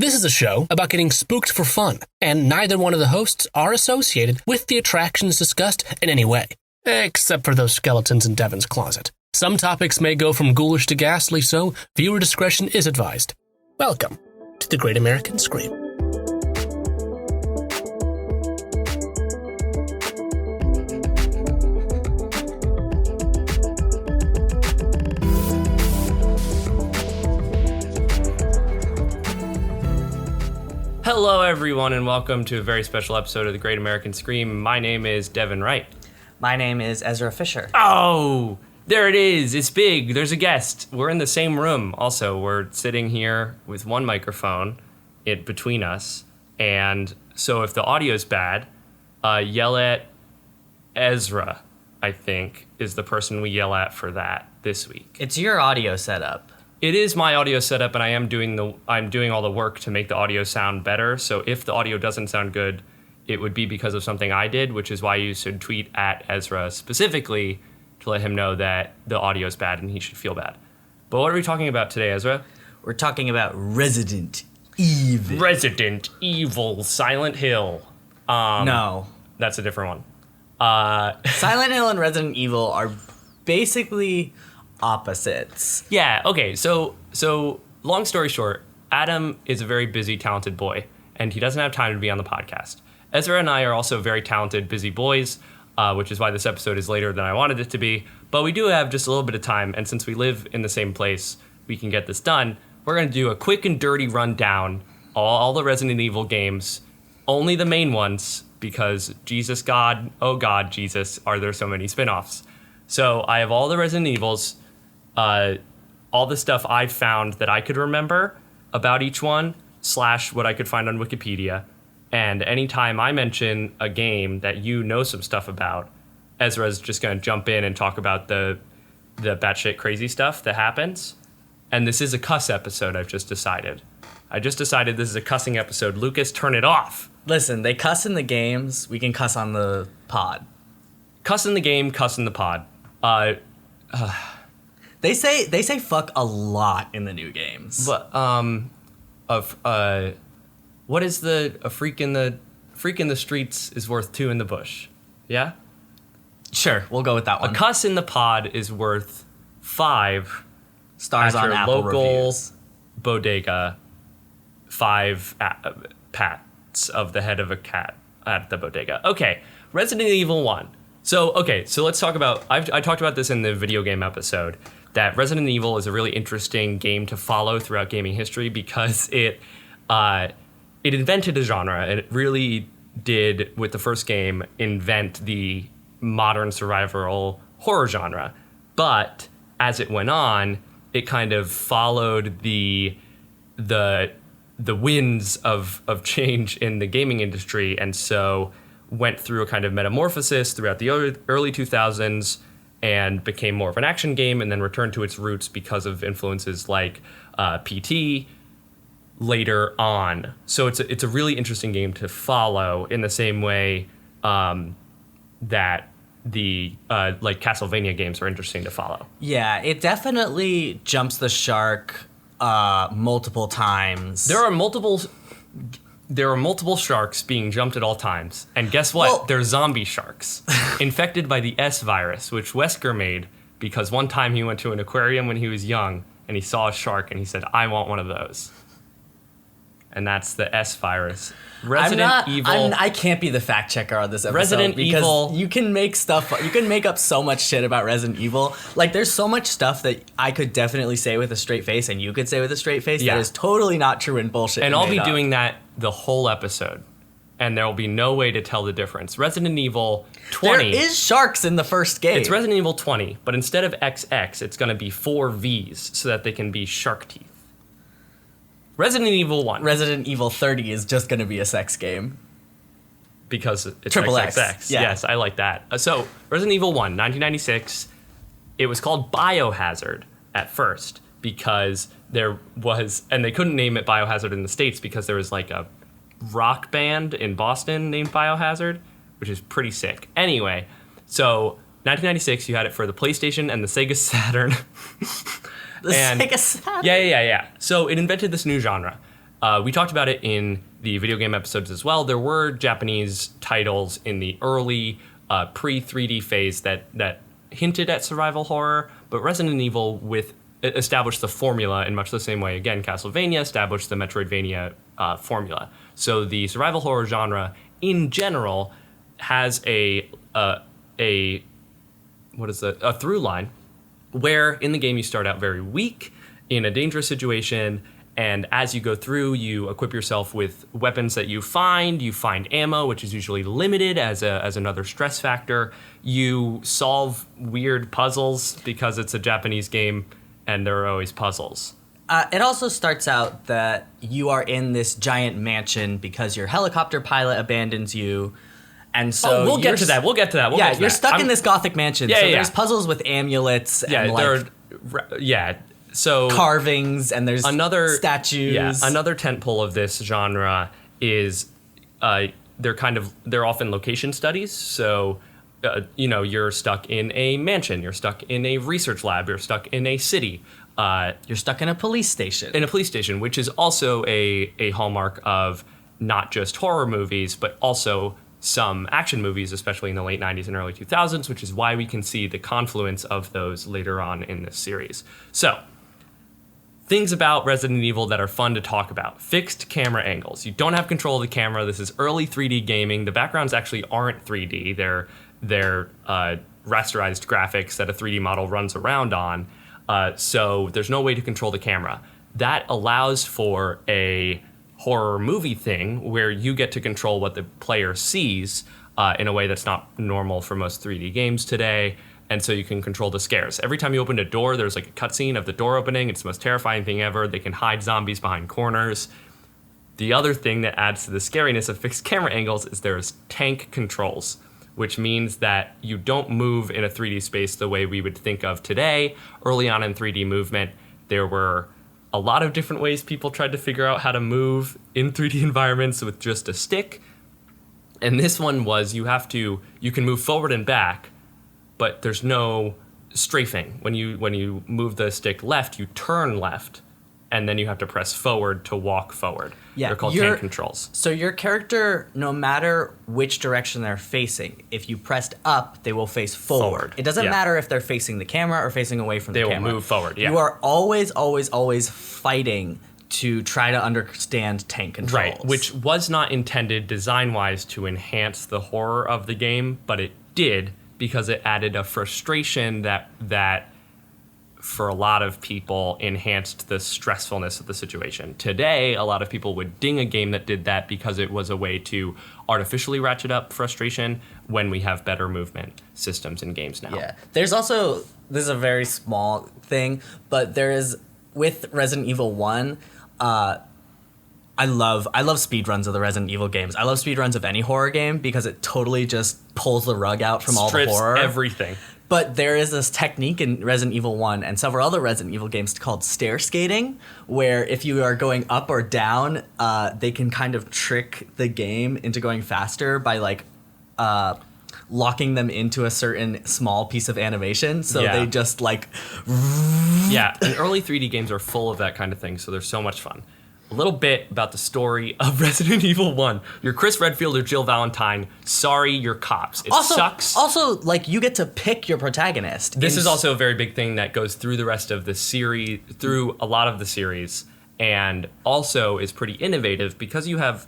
This is a show about getting spooked for fun, and neither one of the hosts are associated with the attractions discussed in any way, except for those skeletons in Devin's closet. Some topics may go from ghoulish to ghastly, so viewer discretion is advised. Welcome to the Great American Scream. Hello, everyone, and welcome to a very special episode of the Great American Scream. My name is Devin Wright. My name is Ezra Fisher. Oh, there it is. It's big. There's a guest. We're in the same room. Also, we're sitting here with one microphone between us. And so if the audio's bad, yell at Ezra, I think, is the person we yell at for that this week. It's your audio setup. It is my audio setup, and I'm doing all the work to make the audio sound better. So if the audio doesn't sound good, it would be because of something I did, which is why you should tweet at Ezra specifically to let him know that the audio is bad and he should feel bad. But what are we talking about today, Ezra? We're talking about Resident Evil. Resident Evil, Silent Hill. No. That's a different one. Silent Hill and Resident Evil are basically opposites. Yeah, okay, so long story short, Adam is a very busy, talented boy, and he doesn't have time to be on the podcast. Ezra and I are also very talented, busy boys, which is why this episode is later than I wanted it to be, but we do have just a little bit of time, and since we live in the same place, we can get this done. We're going to do a quick and dirty rundown, all the Resident Evil games, only the main ones, because Jesus God, oh God, Jesus, are there so many spin-offs. So I have all the Resident Evils, all the stuff I found that I could remember about each one, / what I could find on Wikipedia. And anytime I mention a game that you know some stuff about, Ezra's just going to jump in and talk about the batshit crazy stuff that happens. And this is a cuss episode, I've just decided. I just decided this is a cussing episode. Lucas, turn it off. Listen, they cuss in the games, we can cuss on the pod. Cuss in the game, cuss in the pod. They say fuck a lot in the new games. But what is a freak in the streets is worth 2 in the bush? Yeah? Sure, we'll go with that one. A cuss in the pod is worth 5 stars at on your Apple local reviews. bodega. 5 pats of the head of a cat at the bodega. Okay, Resident Evil 1. So let's talk about, I talked about this in the video game episode, that Resident Evil is a really interesting game to follow throughout gaming history because it invented a genre, and it really did, with the first game, invent the modern survival horror genre. But as it went on, it kind of followed the winds of change in the gaming industry, and so went through a kind of metamorphosis throughout the early 2000s and became more of an action game, and then returned to its roots because of influences like PT later on. So it's a really interesting game to follow in the same way that the like Castlevania games are interesting to follow. Yeah, it definitely jumps the shark multiple times. There are multiple sharks being jumped at all times. And guess what? Well, they're zombie sharks infected by the S virus, which Wesker made because one time he went to an aquarium when he was young and he saw a shark and he said, I want one of those. And that's the S virus. Evil. I can't be the fact checker on this episode. Resident because Evil. You can make up so much shit about Resident Evil. Like, there's so much stuff that I could definitely say with a straight face, and you could say with a straight face that is totally not true and bullshit. And I'll be doing that the whole episode, and there will be no way to tell the difference. Resident Evil 20. There is sharks in the first game. It's Resident Evil 20, but instead of XX, it's going to be 4 Vs so that they can be shark teeth. Resident Evil 1. Resident Evil 30 is just going to be a sex game. Because it's Triple XXX. X. Yeah. Yes, I like that. So, Resident Evil 1, 1996, it was called Biohazard at first because there was, and they couldn't name it Biohazard in the States because there was like a rock band in Boston named Biohazard, which is pretty sick. Anyway, so 1996, you had it for the PlayStation and the Sega Saturn. Sega Saturn? Yeah. So it invented this new genre. We talked about it in the video game episodes as well. There were Japanese titles in the early pre-3D phase that hinted at survival horror, but Resident Evil established the formula in much the same way. Again, Castlevania established the Metroidvania formula. So the survival horror genre in general has a through line where in the game you start out very weak in a dangerous situation, and as you go through, you equip yourself with weapons that you find ammo, which is usually limited as another stress factor. You solve weird puzzles because it's a Japanese game and there are always puzzles. It also starts out that you are in this giant mansion because your helicopter pilot abandons you. And so we'll get to that. You're stuck in this gothic mansion. There's puzzles with amulets and so carvings, and there's another statues. Yeah, another tentpole of this genre is they're often location studies. So you're stuck in a mansion, you're stuck in a research lab, you're stuck in a city. You're stuck in a police station. Which is also a hallmark of not just horror movies, but also some action movies, especially in the late 90s and early 2000s, which is why we can see the confluence of those later on in this series. So, things about Resident Evil that are fun to talk about. Fixed camera angles. You don't have control of the camera. This is early 3D gaming. The backgrounds actually aren't 3D. They're rasterized graphics that a 3D model runs around on. So there's no way to control the camera. That allows for a horror movie thing where you get to control what the player sees in a way that's not normal for most 3D games today. And so you can control the scares. Every time you open a door, there's like a cutscene of the door opening. It's the most terrifying thing ever. They can hide zombies behind corners. The other thing that adds to the scariness of fixed camera angles is there's tank controls, which means that you don't move in a 3D space the way we would think of today. Early on in 3D movement, there were a lot of different ways people tried to figure out how to move in 3D environments with just a stick. And this one was you can move forward and back, but there's no strafing. When you move the stick left, you turn left, and then you have to press forward to walk forward. Yeah, they're called tank controls. So your character, no matter which direction they're facing, if you pressed up, they will face forward. It doesn't matter if they're facing the camera or facing away from the camera. They will move forward, yeah. You are always, always, always fighting to try to understand tank controls. Right, which was not intended design-wise to enhance the horror of the game, but it did because it added a frustration that for a lot of people enhanced the stressfulness of the situation. Today, a lot of people would ding a game that did that because it was a way to artificially ratchet up frustration when we have better movement systems in games now. Yeah. There's also, this is a very small thing, but there is, with Resident Evil 1, I love speedruns of the Resident Evil games. I love speedruns of any horror game because it totally just pulls the rug out from all the horror. Everything. But there is this technique in Resident Evil 1 and several other Resident Evil games called stair skating, where if you are going up or down, they can kind of trick the game into going faster by locking them into a certain small piece of animation. So they just Yeah, and early 3D games are full of that kind of thing, so they're so much fun. A little bit about the story of Resident Evil 1. You're Chris Redfield or Jill Valentine. Sorry, you're cops. It sucks. Also, you get to pick your protagonist. This is also a very big thing that goes through the rest of the series, through a lot of the series, and also is pretty innovative because you have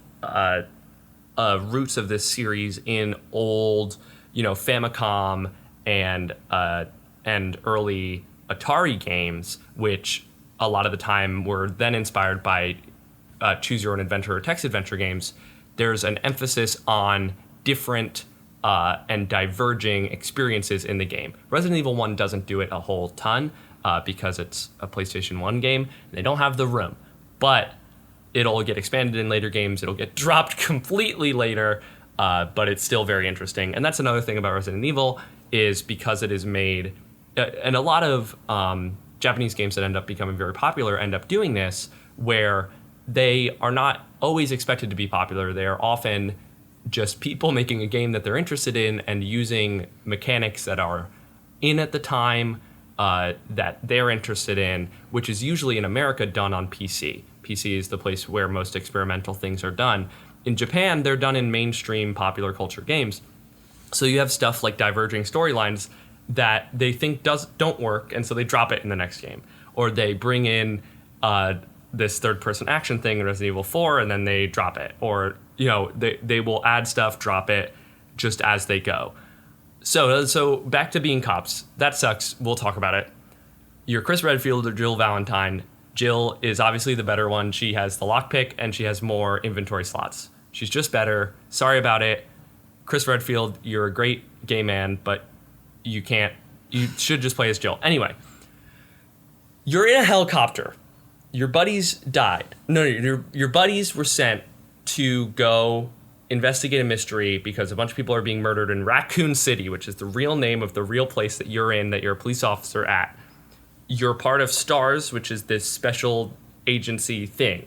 roots of this series in old, Famicom and early Atari games, which a lot of the time were then inspired by choose your own adventure or text adventure games. There's an emphasis on different and diverging experiences in the game. Resident Evil 1 doesn't do it a whole ton because it's a PlayStation 1 game. And they don't have the room, but it'll get expanded in later games. It'll get dropped completely later, but it's still very interesting. And that's another thing about Resident Evil is because it is made, and a lot of Japanese games that end up becoming very popular end up doing this, where they are not always expected to be popular. They are often just people making a game that they're interested in and using mechanics that are in at the time that they're interested in, which is usually in America done on PC. PC is the place where most experimental things are done. In Japan, they're done in mainstream popular culture games. So you have stuff like diverging storylines that they think don't work, and so they drop it in the next game. Or they bring in this third-person action thing in Resident Evil 4, and then they drop it. Or, they will add stuff, drop it, just as they go. So back to being cops. That sucks. We'll talk about it. You're Chris Redfield or Jill Valentine. Jill is obviously the better one. She has the lockpick, and she has more inventory slots. She's just better. Sorry about it. Chris Redfield, you're a great gay man, but you should just play as Jill. Anyway, you're in a helicopter. Your buddies died. No, your buddies were sent to go investigate a mystery because a bunch of people are being murdered in Raccoon City, which is the real name of the real place that you're in, that you're a police officer at. You're part of STARS, which is this special agency thing.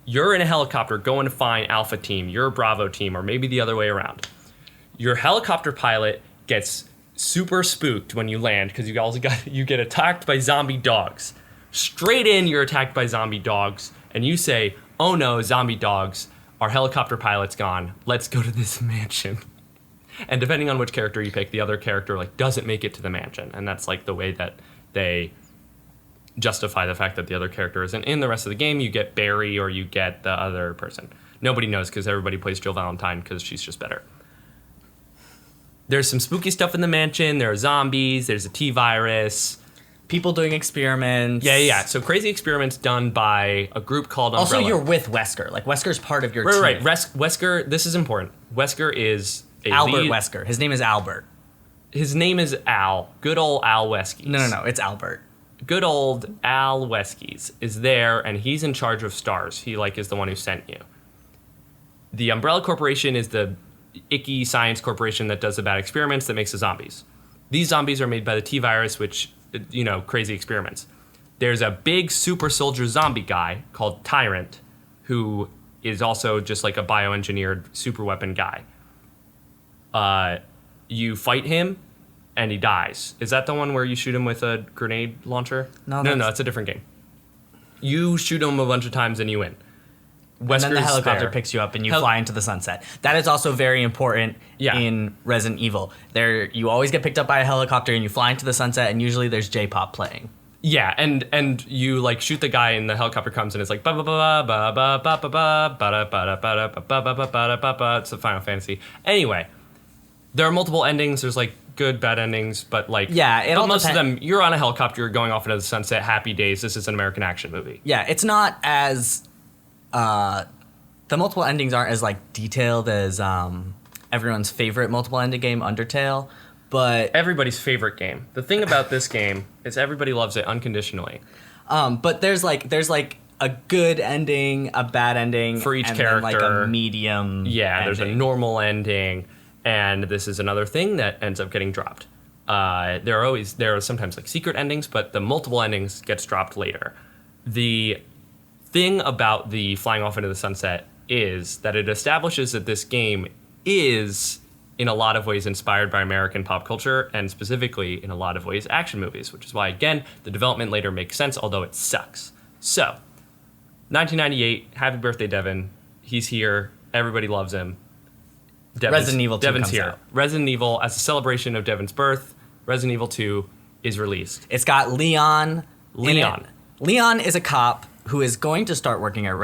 You're in a helicopter going to find Alpha Team. You're a Bravo Team, or maybe the other way around. Your helicopter pilot gets super spooked when you land because you get attacked by zombie dogs. Straight in, you're attacked by zombie dogs, and you say, "Oh no, zombie dogs! Our helicopter pilot's gone. Let's go to this mansion." And depending on which character you pick, the other character doesn't make it to the mansion, and that's the way that they justify the fact that the other character isn't in the rest of the game. You get Barry or you get the other person. Nobody knows because everybody plays Jill Valentine because she's just better. There's some spooky stuff in the mansion. There are zombies. There's a T-virus. People doing experiments. Yeah. So crazy experiments done by a group called Umbrella. Also, you're with Wesker. Wesker's part of your team. Right. Wesker, this is important. Wesker is Albert Wesker. His name is Albert. His name is Al. Good old Al Weskies. No. It's Albert. Good old Al Weskies is there, and he's in charge of STARS. He is the one who sent you. The Umbrella Corporation is the icky science corporation that does the bad experiments that makes the zombies. These zombies are made by the T-virus, which, crazy experiments. There's a big super soldier zombie guy called Tyrant, who is also just a bioengineered super weapon guy. You fight him, and he dies. Is that the one where you shoot him with a grenade launcher? No, it's a different game. You shoot him a bunch of times and you win. And then the helicopter picks you up and you fly into the sunset. That is also very important in Resident Evil. You always get picked up by a helicopter and you fly into the sunset, and usually there's J-pop playing. Yeah, and you shoot the guy and the helicopter comes and it's ba ba ba ba ba ba ba ba ba ba ba ba ba ba ba ba. It's a Final Fantasy. Anyway, there are multiple endings. There's good, bad endings, but most of them, you're on a helicopter, you're going off into the sunset, happy days. This is an American action movie. Yeah, it's not as the multiple endings aren't as detailed as everyone's favorite multiple ending game, Undertale, but everybody's favorite game. The thing about this game is everybody loves it unconditionally. But there's a good ending, a bad ending for each and character, then a medium. Yeah, ending. There's a normal ending. And this is another thing that ends up getting dropped. There are sometimes secret endings, but the multiple endings gets dropped later. The thing about the flying off into the sunset is that it establishes that this game is, in a lot of ways, inspired by American pop culture, and specifically, in a lot of ways, action movies, which is why, again, the development later makes sense, although it sucks. So, 1998, happy birthday, Devin. He's here. Everybody loves him. Resident Evil 2 Devin's comes here. out. Resident Evil, as a celebration of Devin's birth, Resident Evil 2 is released. It's got Leon. Leon is a cop who is going to start working at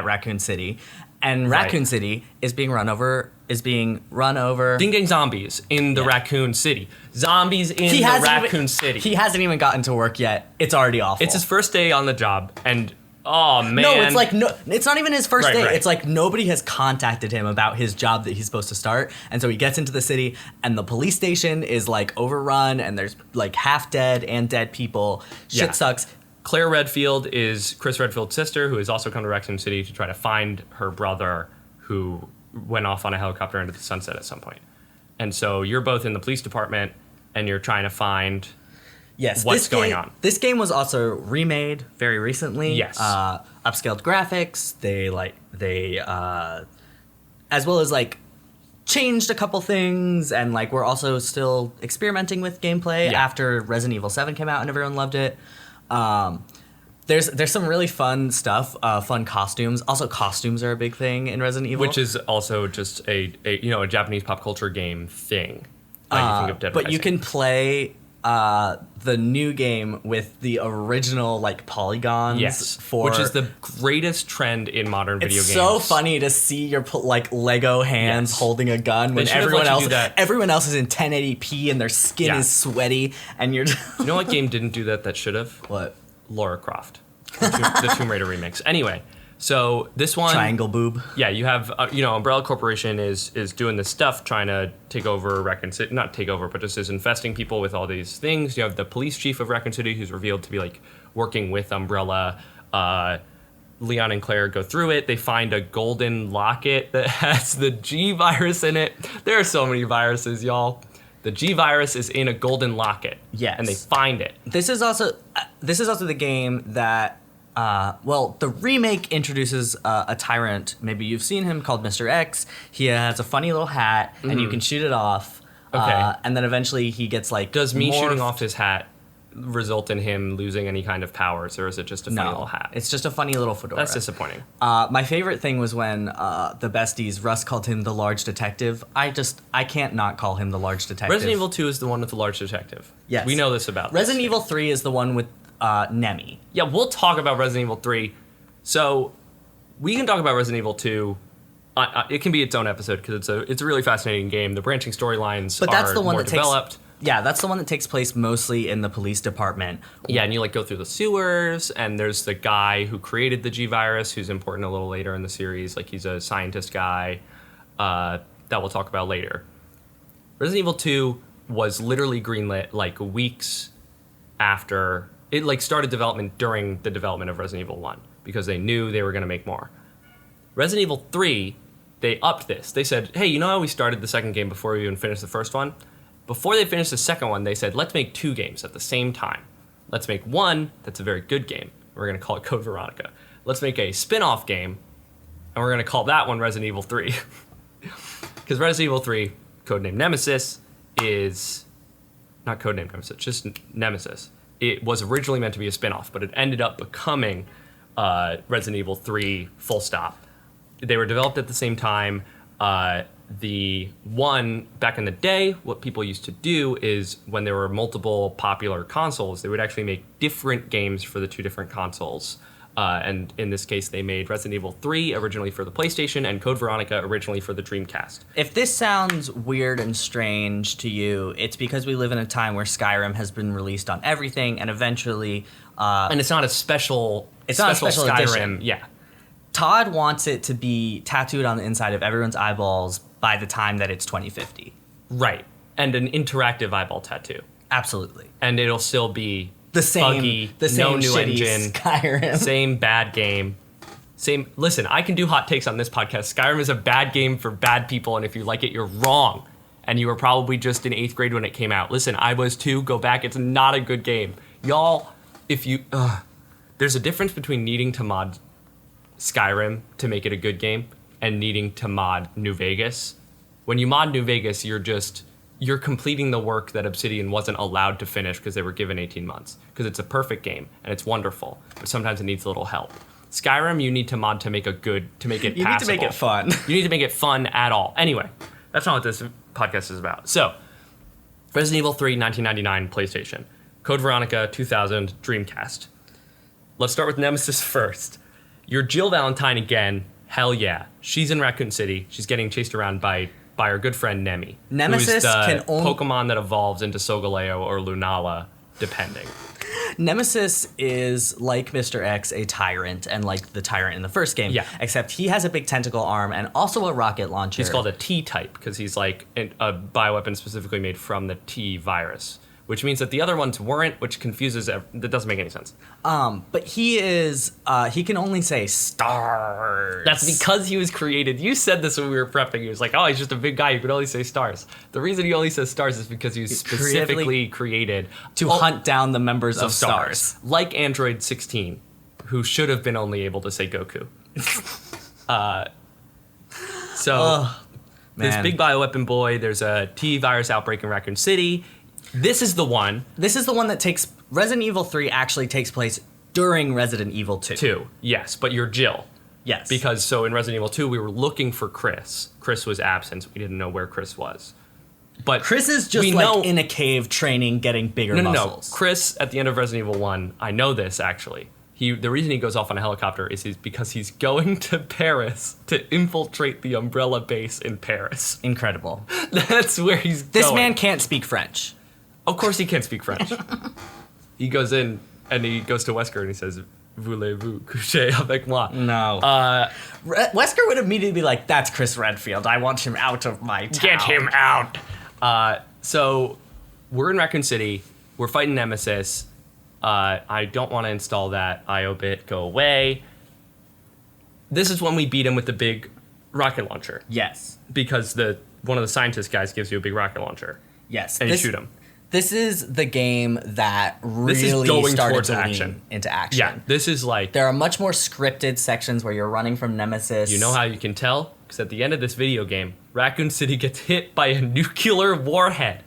Raccoon City, and Raccoon City is being run over. Ding dang zombies in the Raccoon City. Zombies in the Raccoon City. He hasn't even gotten to work yet. It's already awful. It's his first day on the job, and oh man. No, it's not even his first day. Right. It's nobody has contacted him about his job that he's supposed to start. And so he gets into the city and the police station is overrun and there's half dead and dead people. Shit sucks. Claire Redfield is Chris Redfield's sister, who has also come to Raccoon City to try to find her brother who went off on a helicopter into the sunset at some point. And so you're both in the police department and you're trying to find what's going on. This game was also remade very recently. Yes. Upscaled graphics. They as well as changed a couple things, and we're also still experimenting with gameplay after Resident Evil 7 came out and everyone loved it. There's some really fun stuff, fun costumes. Also, costumes are a big thing in Resident Evil. Which is also just a Japanese pop culture game thing. You think of Dead but you Rising. can play the new game with the original like polygons. Yes, for which is the greatest trend in modern video games. It's so funny to see your like Lego hands holding a gun when should have everyone let you else do that. everyone else is in 1080p and their skin is sweaty and you're You know what game didn't do that should have? what? Lara Croft, the Tomb Raider remix. Anyway, so this one, Triangle boob. yeah, you have Umbrella Corporation is doing this stuff, trying to take over Raccoon City, not take over, but just is infesting people with all these things. You have the police chief of Raccoon City, who's revealed to be like working with Umbrella. Leon and Claire go through it. They find a golden locket that has the G virus in it. There are so many viruses, y'all. The G virus is in a golden locket. Yes. And they find it. This is also the game that the remake introduces a tyrant. Maybe you've seen him, called Mr. X. He has a funny little hat, and you can shoot it off. Okay. And then eventually he gets like. Does me morphed. shooting off his hat result in him losing any kind of powers, or is it just a funny little hat? It's just a funny little fedora. That's disappointing. My favorite thing was when the besties, Russ called him the large detective. I can't not call him the large detective. Resident Evil 2 is the one with the large detective. Yes. We know this about Resident this. Evil 3 is the one with Nemi. Yeah, we'll talk about Resident Evil 3. So we can talk about Resident Evil 2. It can be its own episode because it's a really fascinating game. The branching storylines that's are the one more that developed. Yeah, that's the one that takes place mostly in the police department. Yeah, and you like go through the sewers, and there's the guy who created the G virus, who's important a little later in the series. Like he's a scientist guy that we'll talk about later. Resident Evil 2 was literally greenlit like weeks after it like started development during the development of Resident Evil 1 because they knew they were going to make more. Resident Evil 3, they upped this. They said, hey, you know how we started the second game before we even finished the first one? Before they finished the second one, they said, let's make 2 games at the same time. Let's make one that's a very good game. We're going to call it Code Veronica. Let's make a spin-off game, and we're going to call that one Resident Evil 3. Because Resident Evil 3, codename Nemesis, is... not codename Nemesis, just Nemesis. It was originally meant to be a spin-off, but it ended up becoming Resident Evil 3 full stop. They were developed at the same time. The one, back in the day, what people used to do is when there were multiple popular consoles, they would actually make different games for the 2 different consoles. And in this case, they made Resident Evil 3 originally for the PlayStation and Code Veronica originally for the Dreamcast. If this sounds weird and strange to you, it's because we live in a time where Skyrim has been released on everything, and eventually... and it's not a special... It's not a special Skyrim. edition. Yeah. Todd wants it to be tattooed on the inside of everyone's eyeballs by the time that it's 2050. Right. And an interactive eyeball tattoo. Absolutely. And it'll still be The same, buggy, the same no new shitty engine, Skyrim. same bad game. Same. Listen, I can do hot takes on this podcast. Skyrim is a bad game for bad people, and if you like it, you're wrong. And you were probably just in 8th grade when it came out. Listen, I was too. Go back. It's not a good game. Y'all, if you... there's a difference between needing to mod Skyrim to make it a good game and needing to mod New Vegas. When you mod New Vegas, you're completing the work that Obsidian wasn't allowed to finish because they were given 18 months. Because it's a perfect game and it's wonderful, but sometimes it needs a little help. Skyrim, you need to mod to make it passable. You need to make it fun. You need to make it fun at all. Anyway, that's not what this podcast is about. So, Resident Evil 3, 1999, PlayStation. Code Veronica, 2000, Dreamcast. Let's start with Nemesis first. You're Jill Valentine again. Hell yeah. She's in Raccoon City. She's getting chased around by our good friend Nemi. Nemesis who's the can only... Pokemon that evolves into Solgaleo or Lunala, depending. Nemesis is, like Mr. X, a tyrant, and like the tyrant in the first game. Yeah. Except he has a big tentacle arm and also a rocket launcher. He's called a T-type because he's like a bioweapon specifically made from the T virus, which means that the other ones weren't, which confuses... that doesn't make any sense. But he is... he can only say stars. That's because he was created. You said this when we were prepping. He was like, oh, he's just a big guy who can only say stars. The reason he only says stars is because he was specifically created to hunt down the members of stars. Like Android 16, who should have been only able to say Goku. This big bioweapon boy, there's a T virus outbreak in Raccoon City. This is the one that takes... Resident Evil 3 actually takes place during Resident Evil 2. 2, yes, but you're Jill. Yes. Because so in Resident Evil 2, we were looking for Chris. Chris was absent. We didn't know where Chris was. But Chris is just in a cave training, getting bigger muscles. No. Chris, at the end of Resident Evil 1, I know this actually. The reason he goes off on a helicopter is because he's going to Paris to infiltrate the Umbrella base in Paris. Incredible. That's where he's going. This man can't speak French. Of course he can't speak French. He goes in and he goes to Wesker and he says, "Voulez-vous coucher avec moi?" No. Wesker would immediately be like, "That's Chris Redfield. I want him out of my town. Get him out." So we're in Raccoon City. We're fighting Nemesis. I don't want to install that. IO bit, go away. This is when we beat him with the big rocket launcher. Yes. Because one of the scientist guys gives you a big rocket launcher. Yes. And you shoot him. This is the game that This is really going started towards to action. lean into action. Yeah, this is like... There are much more scripted sections where you're running from Nemesis. You know how you can tell? Because at the end of this video game, Raccoon City gets hit by a nuclear warhead.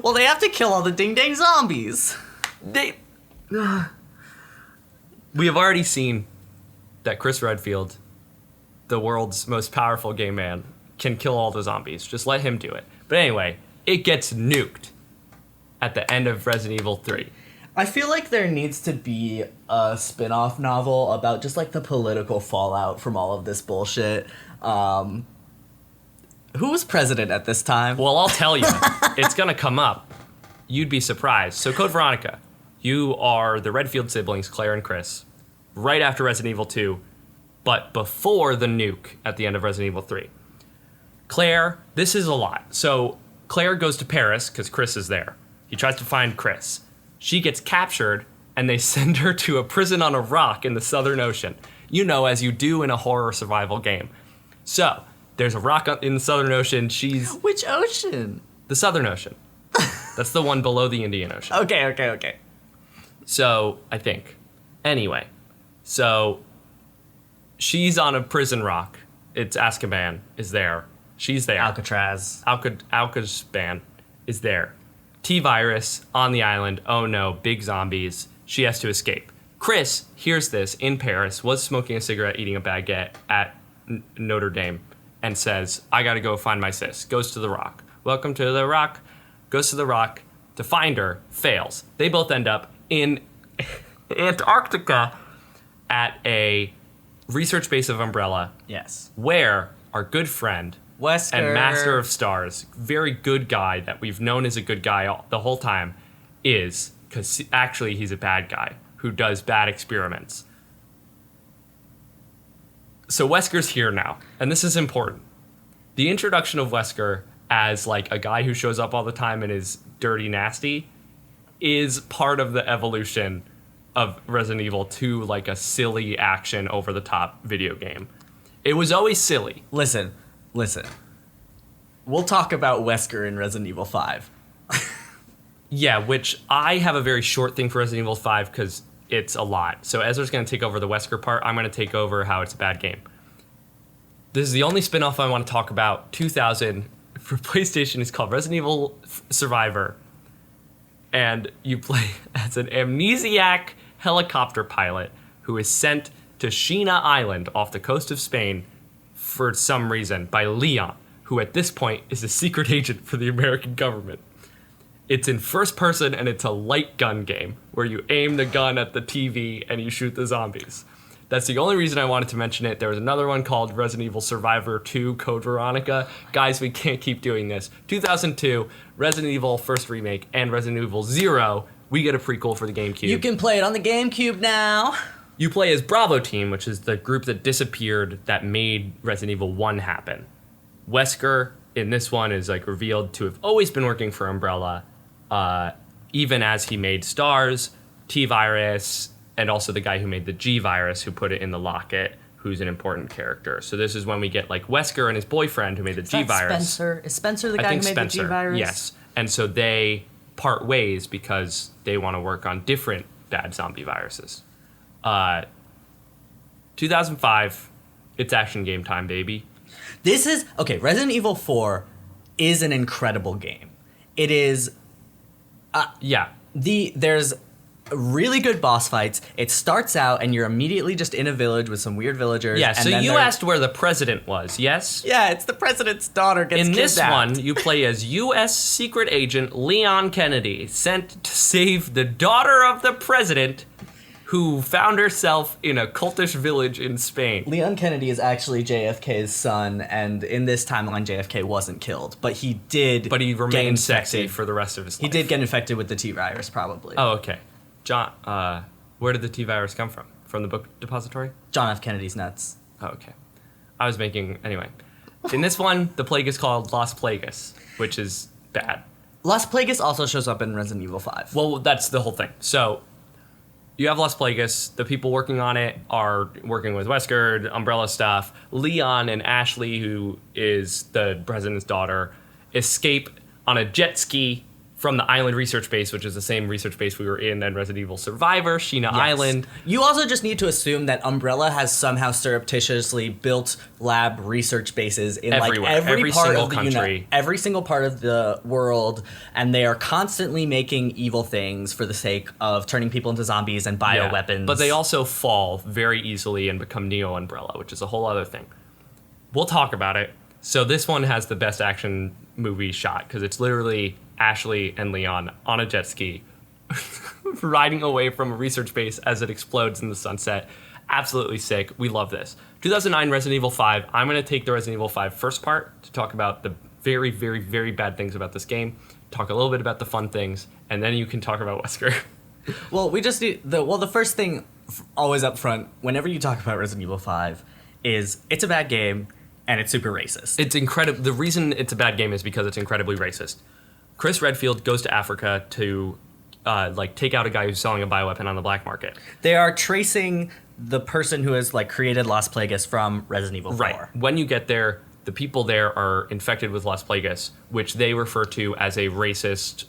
Well, they have to kill all the ding-dang zombies. We have already seen that Chris Redfield, the world's most powerful gay man, can kill all the zombies. Just let him do it. But anyway, it gets nuked at the end of Resident Evil 3. I feel like there needs to be a spin-off novel about just like the political fallout from all of this bullshit. Who was president at this time? Well, I'll tell you. It's going to come up. You'd be surprised. So Code Veronica, you are the Redfield siblings, Claire and Chris, right after Resident Evil 2, but before the nuke at the end of Resident Evil 3. Claire, this is a lot. So Claire goes to Paris because Chris is there. He tries to find Chris. She gets captured, and they send her to a prison on a rock in the Southern Ocean. You know, as you do in a horror survival game. So, there's a rock in the Southern Ocean. Which ocean? The Southern Ocean. That's the one below the Indian Ocean. Okay. So, I think. Anyway. So, she's on a prison rock. It's Azkaban is there. She's there. Alcatraz. Alcazban is there. T-Virus on the island. Oh no, big zombies. She has to escape. Chris hears this in Paris, was smoking a cigarette, eating a baguette at Notre Dame, and says, "I gotta go find my sis." Goes to the rock. Welcome to the rock. Goes to the rock to find her. Fails. They both end up in Antarctica at a research base of Umbrella. Yes. Where our good friend Wesker. and Master of Stars, very good guy that we've known as a good guy the whole time, is, because actually he's a bad guy who does bad experiments. So Wesker's here now, and this is important. The introduction of Wesker as like a guy who shows up all the time and is dirty nasty is part of the evolution of Resident Evil to like a silly action over the top video game. It was always silly. Listen. We'll talk about Wesker in Resident Evil 5. Yeah, which I have a very short thing for Resident Evil 5 because it's a lot. So Ezra's going to take over the Wesker part. I'm going to take over how it's a bad game. This is the only spin-off I want to talk about. 2000 for PlayStation is called Resident Evil Survivor. And you play as an amnesiac helicopter pilot who is sent to Sheena Island off the coast of Spain for some reason by Leon, who at this point is a secret agent for the American government. It's in first person and it's a light gun game where you aim the gun at the TV and you shoot the zombies. That's the only reason I wanted to mention it. There was another one called Resident Evil Survivor 2 Code Veronica. Guys, we can't keep doing this. 2002, Resident Evil First Remake, and Resident Evil 0, we get a prequel for the GameCube. You can play it on the GameCube now. You play as Bravo Team, which is the group that disappeared that made Resident Evil 1 happen. Wesker, in this one, is like revealed to have always been working for Umbrella, even as he made Stars, T-Virus, and also the guy who made the G-Virus, who put it in the locket, who's an important character. So this is when we get like Wesker and his boyfriend who made the G-Virus. Spencer? Is Spencer the guy who made the G-Virus? Yes. And so they part ways because they want to work on different bad zombie viruses. 2005, it's action game time, baby. This is, okay, Resident Evil 4 is an incredible game. It is... Yeah. There's really good boss fights. It starts out and you're immediately just in a village with some weird villagers. Yeah, and so then you asked where the president was, yes? Yeah, it's the president's daughter gets In kidnapped. this one, you play as U.S. secret agent Leon Kennedy, sent to save the daughter of the president who found herself in a cultish village in Spain. Leon Kennedy is actually JFK's son, and in this timeline, JFK wasn't killed, but he did. But he get remained sexy infected. for the rest of his life. He did get infected with the T virus, probably. Oh, okay. John, where did the T virus come from? From the book depository? John F. Kennedy's nuts. Oh, okay. I was making anyway. In this one, the plague is called Las Plagas, which is bad. Las Plagas also shows up in Resident Evil 5. Well, that's the whole thing. So you have Las Plagas. The people working on it are working with Wesker, Umbrella stuff. Leon and Ashley, who is the president's daughter, escape on a jet ski from the island research base, which is the same research base we were in Resident Evil Survivor, Sheena Yes. Island. You also just need to assume that Umbrella has somehow surreptitiously built lab research bases in Everywhere. like every part single of the country. every single part of the world, and they are constantly making evil things for the sake of turning people into zombies and bioweapons. But they also fall very easily and become Neo Umbrella, which is a whole other thing. We'll talk about it. So this one has the best action movie shot because it's literally Ashley and Leon on a jet ski riding away from a research base as it explodes in the sunset. Absolutely sick. We love this. 2009 Resident Evil 5. I'm going to take the Resident Evil 5 first part to talk about the very, very, very bad things about this game, talk a little bit about the fun things, and then you can talk about Wesker. Well, we just need the first thing always up front whenever you talk about Resident Evil 5 is it's a bad game and it's super racist. It's incredible. The reason it's a bad game is because it's incredibly racist. Chris Redfield goes to Africa to take out a guy who's selling a bioweapon on the black market. They are tracing the person who has like created Las Plagas from Resident Evil 4. Right. When you get there, the people there are infected with Las Plagas, which they refer to as a racist,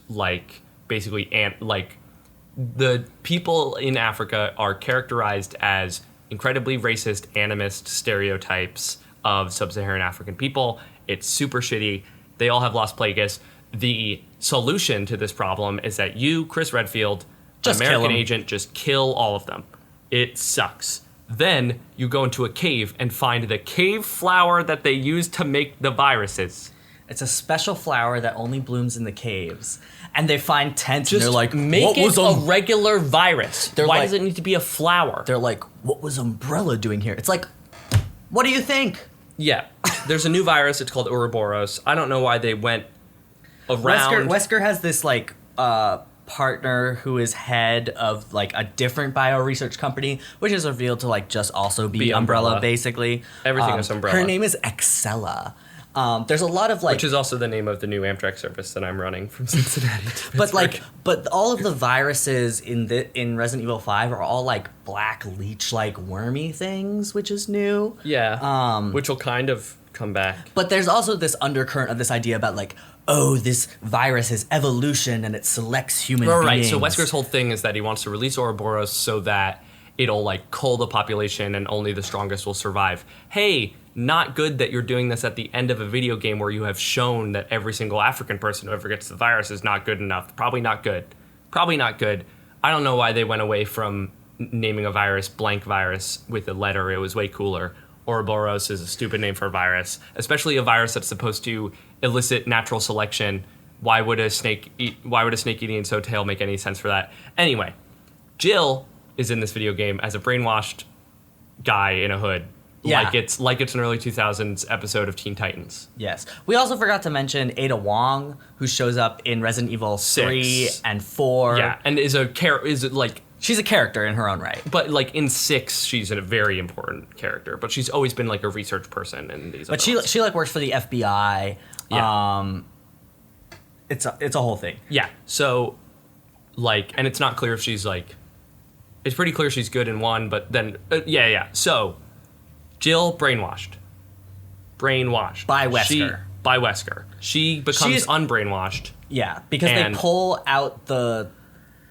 the people in Africa are characterized as incredibly racist, animist stereotypes of sub-Saharan African people. It's super shitty. They all have Las Plagas. The solution to this problem is that you, Chris Redfield, Just an kill American 'em. agent, just kill all of them. It sucks. Then you go into a cave and find the cave flower that they use to make the viruses. It's a special flower that only blooms in the caves. And they find tents Just and they're like, make what it was a regular virus. Why like- does it need to be a flower? They're like, what was Umbrella doing here? It's like, what do you think? Yeah. There's a new virus. It's called Ouroboros. I don't know why they went around. Wesker has this like partner who is head of like a different bio research company, which is revealed to like just also be Umbrella, basically. Everything is Umbrella. Her name is Excella. There's a lot of like, Which is also the name of the new Amtrak service that I'm running from Cincinnati to Pittsburgh. but all of the viruses in Resident Evil 5 are all like black leech-like wormy things, which is new. Yeah. Which will kind of come back. But there's also this undercurrent of this idea about like, oh, this virus is evolution and it selects human beings. Right. So Wesker's whole thing is that he wants to release Ouroboros so that it'll like cull the population and only the strongest will survive. Hey, not good that you're doing this at the end of a video game where you have shown that every single African person who ever gets the virus is not good enough. Probably not good. Probably not good. I don't know why they went away from naming a virus blank virus with a letter. It was way cooler. Ouroboros is a stupid name for a virus, especially a virus that's supposed to elicit natural selection. Why would a snake eating its own tail make any sense for that? Anyway, Jill is in this video game as a brainwashed guy in a hood. Yeah. Like it's an early 2000s episode of Teen Titans. Yes. We also forgot to mention Ada Wong, who shows up in Resident Evil 3 6. and 4. Yeah, and She's a character in her own right. but like in 6 she's a very important character, but she's always been like a research person in these. But she like works for the FBI. Yeah. It's a whole thing. Yeah. So like, and it's not clear if she's like, it's pretty clear she's good in 1, but then yeah. So Jill brainwashed By Wesker. By Wesker. She becomes She's- unbrainwashed. Yeah, because And- they pull out the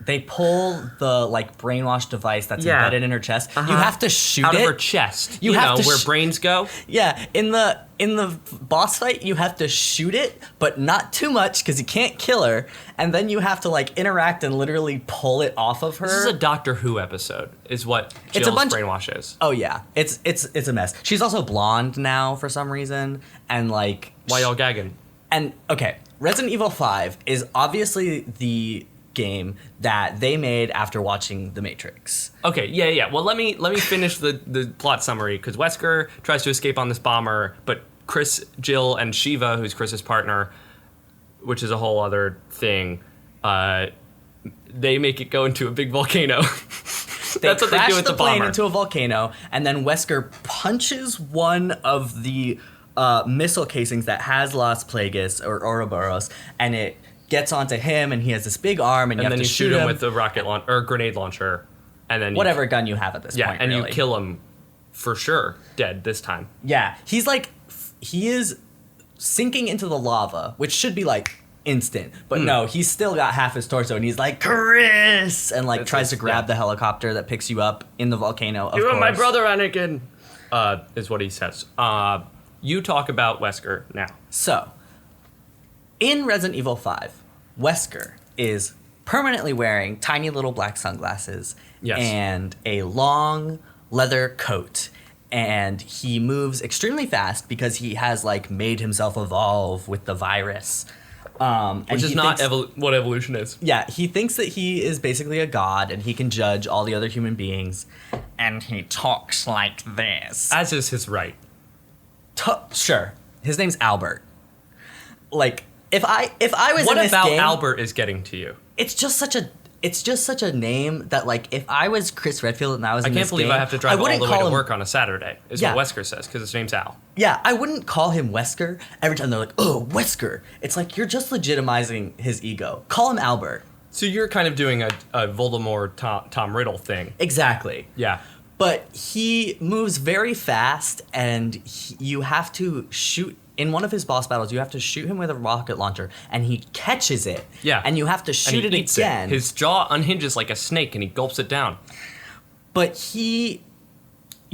they pull the like brainwash device that's Yeah. embedded in her chest. You have to shoot Out it of her chest. You You have know, to where sh- brains go. Yeah, in the boss fight, you have to shoot it, but not too much because you can't kill her. And then you have to like interact and literally pull it off of her. This is a Doctor Who episode, is what It's a Jill's bunch- brainwash is. Oh yeah, it's a mess. She's also blonde now for some reason, and like Why y'all gagging? And okay, Resident Evil 5 is obviously the game that they made after watching The Matrix. Okay, yeah. Well, let me finish the plot summary, because Wesker tries to escape on this bomber, but Chris, Jill, and Shiva, who's Chris's partner, which is a whole other thing, they make it go into a big volcano. That's what they do with the plane bomber. into a volcano, and then Wesker punches one of the missile casings that has Las Plagas or Ouroboros, and it gets onto him, and he has this big arm, and you And have then to you shoot him him with a rocket or grenade launcher, and then whatever gun you have at this yeah, point. and really. you kill him for sure, dead this time. Yeah, he is sinking into the lava, which should be like instant, but no, he's still got half his torso, and he's like Chris, and like tries to grab the helicopter that picks you up in the volcano. Of You course. are my brother, Anakin, is what he says. You talk about Wesker now. So, in Resident Evil 5, Wesker is permanently wearing tiny little black sunglasses Yes. and a long leather coat. And he moves extremely fast because he has like made himself evolve with the virus. Which is not what evolution is. Yeah, he thinks that he is basically a god and he can judge all the other human beings. And he talks like this. As is his right. Sure. His name's Albert. Like, if I was What in this about game, Albert is getting to you? it's just such a name that like if I was Chris Redfield and I was I in can't this believe game, I have to drive all wouldn't the way call to him- work on a Saturday, is Yeah. what Wesker says, because his name's Al. Yeah, I wouldn't call him Wesker every time they're like, "Oh, Wesker." It's like you're just legitimizing his ego. Call him Albert. So you're kind of doing a Voldemort Tom Riddle thing. Exactly. Yeah. But he moves very fast, and you have to shoot. In one of his boss battles, you have to shoot him with a rocket launcher, and he catches it. Yeah. And you have to And shoot he it eats again. His jaw unhinges like a snake, and he gulps it down. But you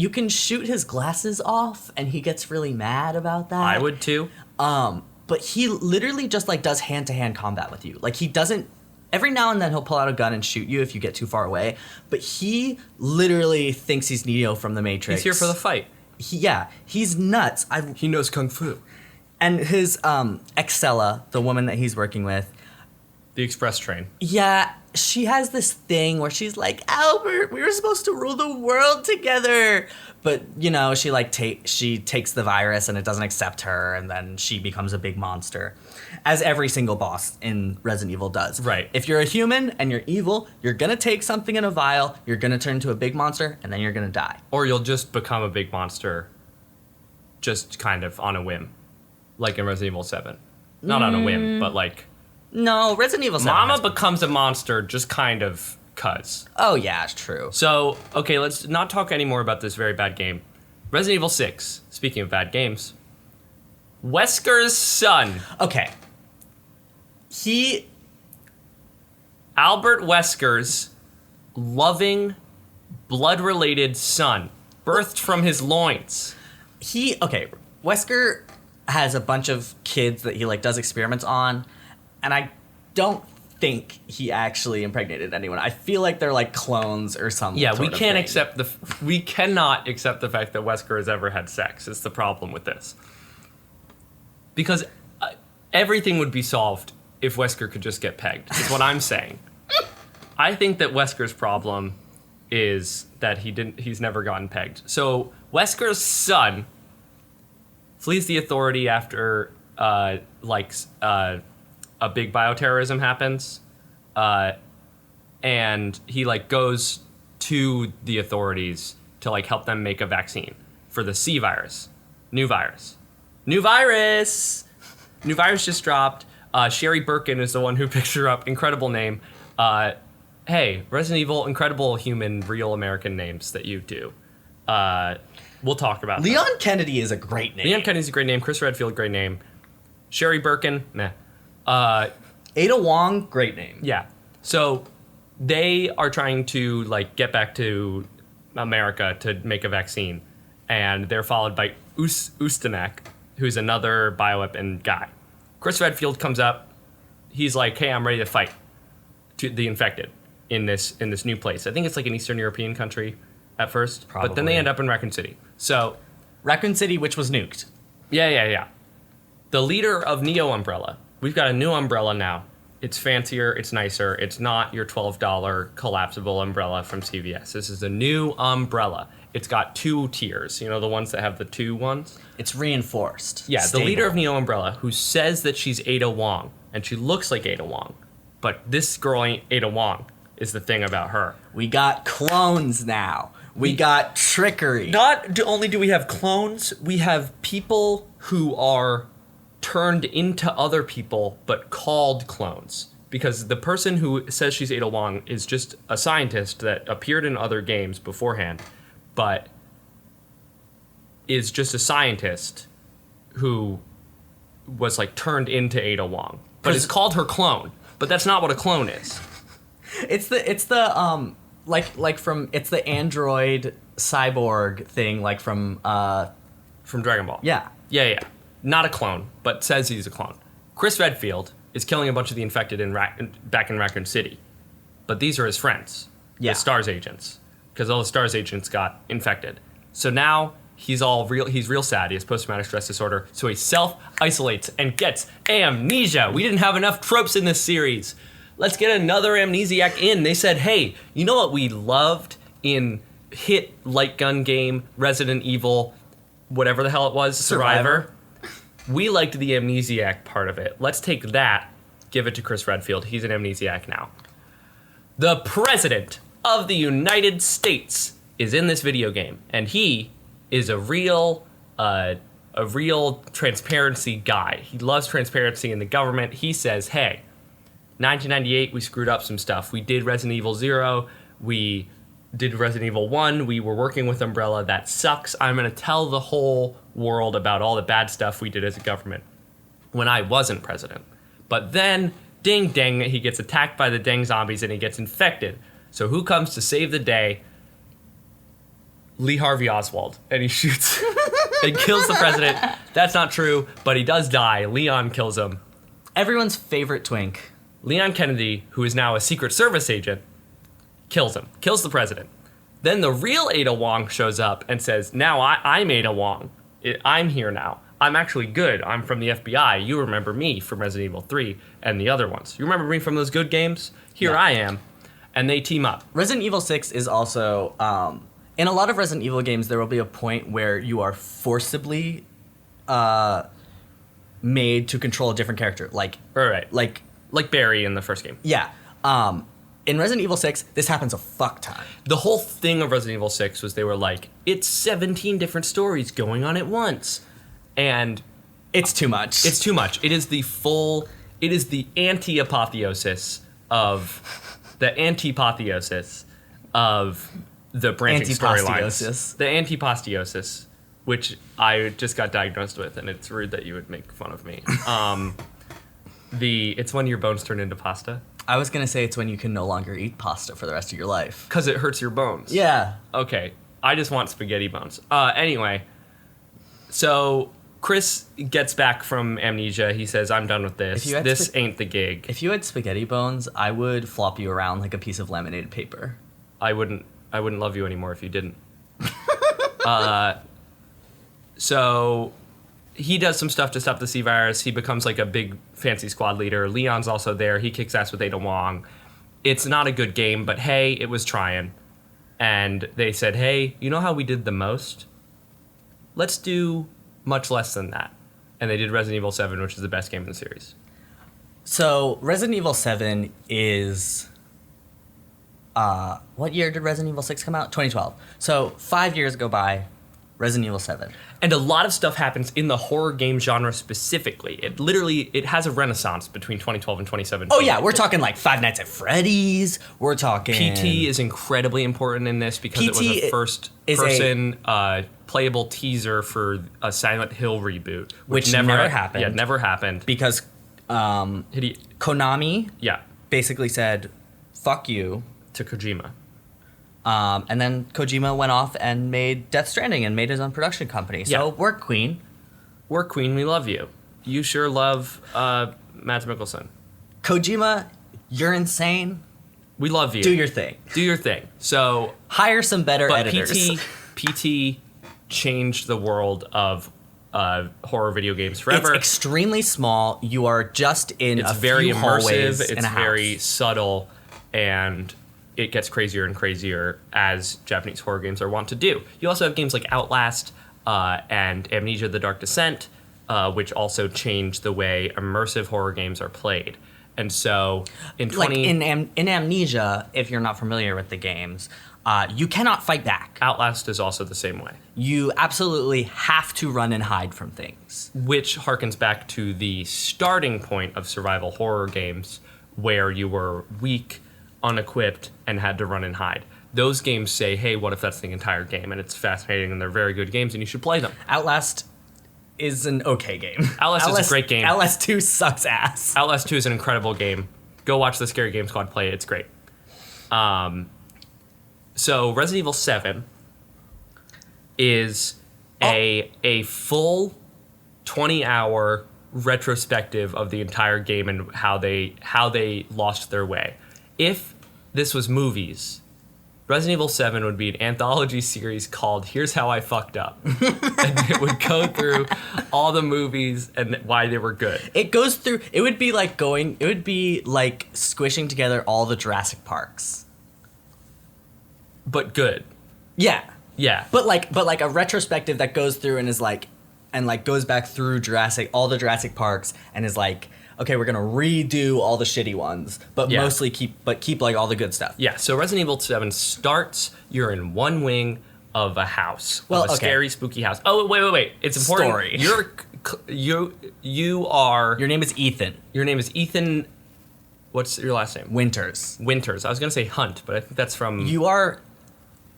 can shoot his glasses off, and he gets really mad about that. I would too. But he literally just like does hand-to-hand combat with you. Like he doesn't. Every now and then he'll pull out a gun and shoot you if you get too far away. But he literally thinks he's Neo from the Matrix. He's here for the fight. He's nuts. He knows kung fu. And his Excella, the woman that he's working with, The express train. yeah, she has this thing where she's like, Albert, we were supposed to rule the world together. But, you know, she like she takes the virus and it doesn't accept her, and then she becomes a big monster. As every single boss in Resident Evil does. Right. If you're a human and you're evil, you're gonna take something in a vial, you're gonna turn into a big monster, and then you're gonna die. Or you'll just become a big monster just kind of on a whim. Like in Resident Evil 7. Not on a whim, but like... No, Resident Evil 7 Mama has- becomes a monster just kind of cuz. Oh yeah, it's true. So, okay, let's not talk anymore about this very bad game. Resident Evil 6, speaking of bad games, Wesker's son, Okay. Albert Wesker's loving, blood-related son, birthed from his loins. Okay, Wesker has a bunch of kids that he like does experiments on, and I don't think he actually impregnated anyone. I feel like they're like clones or something. Yeah, we cannot accept the fact that Wesker has ever had sex. It's the problem with this. Because everything would be solved if Wesker could just get pegged, is what I'm saying. I think that Wesker's problem is that he's never gotten pegged. So Wesker's son flees the authority after a big bioterrorism happens, and he like goes to the authorities to like help them make a vaccine for the C virus. New virus just dropped. Sherry Birkin is the one who picked her up. Incredible name. Hey, Resident Evil, incredible human, real American names that you do. We'll talk about that. Leon Kennedy is a great name. Leon Kennedy's a great name. Chris Redfield, great name. Sherry Birkin, meh. Ada Wong, great name. Yeah. So they are trying to like get back to America to make a vaccine, and they're followed by Ustanak, who's another bioweapon guy. Chris Redfield comes up. He's like, "Hey, I'm ready to fight to the infected in this new place." I think it's like an Eastern European country at first, but then they end up in Raccoon City. So Raccoon City, which was nuked. Yeah. The leader of Neo Umbrella. We've got a new umbrella now. It's fancier, it's nicer. It's not your $12 collapsible umbrella from CVS. This is a new umbrella. It's got 2 tiers. You know, the ones that have the 2 ones? It's reinforced. Yeah, stable. The leader of Neo Umbrella, who says that she's Ada Wong, and she looks like Ada Wong, but this girl ain't Ada Wong, is the thing about her. We got clones now. We got trickery. Not only do we have clones, we have people who are turned into other people, but called clones. Because the person who says she's Ada Wong is just a scientist that appeared in other games beforehand, but is just a scientist who was like turned into Ada Wong. But it's called her clone. But that's not what a clone is. It's the android cyborg thing, like from Dragon Ball. Yeah. Yeah. Not a clone, but says he's a clone. Chris Redfield is killing a bunch of the infected back in Raccoon City. But these are his friends, Yeah. the STARS agents, because all the STARS agents got infected. So now he's real sad. He has post-traumatic stress disorder, so he self-isolates and gets amnesia. We didn't have enough tropes in this series. Let's get another amnesiac in. They said, hey, you know what we loved in hit light gun game, Resident Evil, whatever the hell it was, Survivor? We liked the amnesiac part of it. Let's take that, give it to Chris Redfield. He's an amnesiac now. The President of the United States is in this video game, and he is a real transparency guy. He loves transparency in the government. He says, hey, 1998, we screwed up some stuff. We did Resident Evil 0. We did Resident Evil 1. We were working with Umbrella. That sucks. I'm going to tell the whole world about all the bad stuff we did as a government when I wasn't president. But then, ding ding, he gets attacked by the dang zombies and he gets infected. So who comes to save the day? Lee Harvey Oswald. And he shoots and kills the president. That's not true, but he does die. Leon kills him. Everyone's favorite twink. Leon Kennedy, who is now a Secret Service agent, kills him, kills the president. Then the real Ada Wong shows up and says, now I'm Ada Wong. I'm here now. I'm actually good. I'm from the FBI. You remember me from Resident Evil 3 and the other ones. You remember me from those good games? Here I am. And they team up. Resident Evil 6 is also, in a lot of Resident Evil games, there will be a point where you are forcibly made to control a different character. Like Barry in the first game. Yeah. In Resident Evil 6, this happens a fuck ton. The whole thing of Resident Evil 6 was they were like, it's 17 different stories going on at once. And it's too much. It's too much. It is the anti-apotheosis of the branching storylines. The antipostiosis, which I just got diagnosed with, and it's rude that you would make fun of me. It's when your bones turn into pasta. I was going to say it's when you can no longer eat pasta for the rest of your life. Because it hurts your bones. Yeah. Okay. I just want spaghetti bones. Anyway, so Chris gets back from amnesia. He says, I'm done with this. This ain't the gig. If you had spaghetti bones, I would flop you around like a piece of laminated paper. I wouldn't love you anymore if you didn't. So he does some stuff to stop the C-Virus. He becomes like a big fancy squad leader. Leon's also there. He kicks ass with Ada Wong. It's not a good game, but hey, it was trying. And they said, hey, you know how we did the most? Let's do much less than that. And they did Resident Evil 7, which is the best game in the series. So Resident Evil 7 is... what year did Resident Evil 6 come out? 2012. So 5 years go by, Resident Evil 7. And a lot of stuff happens in the horror game genre specifically. It has a renaissance between 2012 and 2017. Oh yeah, we're talking like Five Nights at Freddy's. We're talking... PT is incredibly important in this because it was a first-person playable teaser for a Silent Hill reboot. Which never happened. Yeah, never happened. Because Konami basically said, fuck you. To Kojima. And then Kojima went off and made Death Stranding and made his own production company. So, Yeah. work, Queen. Work, Queen, we love you. You sure love Mads Mikkelsen. Kojima, you're insane. We love you. Do your thing. Do your thing. So, Hire some better but editors. PT changed the world of horror video games forever. It's extremely small. You are just in It's a very few hallways immersive. in It's a house. very subtle, and it gets crazier and crazier as Japanese horror games are wont to do. You also have games like Outlast and Amnesia: The Dark Descent, which also change the way immersive horror games are played. And so in Like in Amnesia, if you're not familiar with the games, you cannot fight back. Outlast is also the same way, You absolutely have to run and hide from things. which harkens back to the starting point of survival horror games, where you were weak, unequipped, and had to run and hide. Those games say, hey, what if that's the entire game? And it's fascinating, and they're very good games, and you should play them. Outlast is an okay game. Outlast is a great game. Outlast 2 sucks ass. Outlast 2 is an incredible game. Go watch the Scary Game Squad play it. It's great. So Resident Evil 7 is a full 20-hour retrospective of the entire game and how they lost their way. If this was movies, Resident Evil 7 would be an anthology series called Here's How I Fucked Up. And it would go through all the movies and why they were good. It goes through. It would be like squishing together all the Jurassic Parks. But good. Yeah, Yeah. but like a retrospective that goes through and is like, goes back through all the Jurassic Parks and is like, okay, we're gonna redo all the shitty ones, but Yeah. mostly keep like all the good stuff. Yeah, so Resident Evil 7 starts, you're in one wing of a house. Well, of a okay. scary, spooky house. Oh, wait. It's important. Story. You are... Your name is Ethan Your name is Ethan... What's your last name? Winters. Winters. I was going to say Hunt, but I think that's from...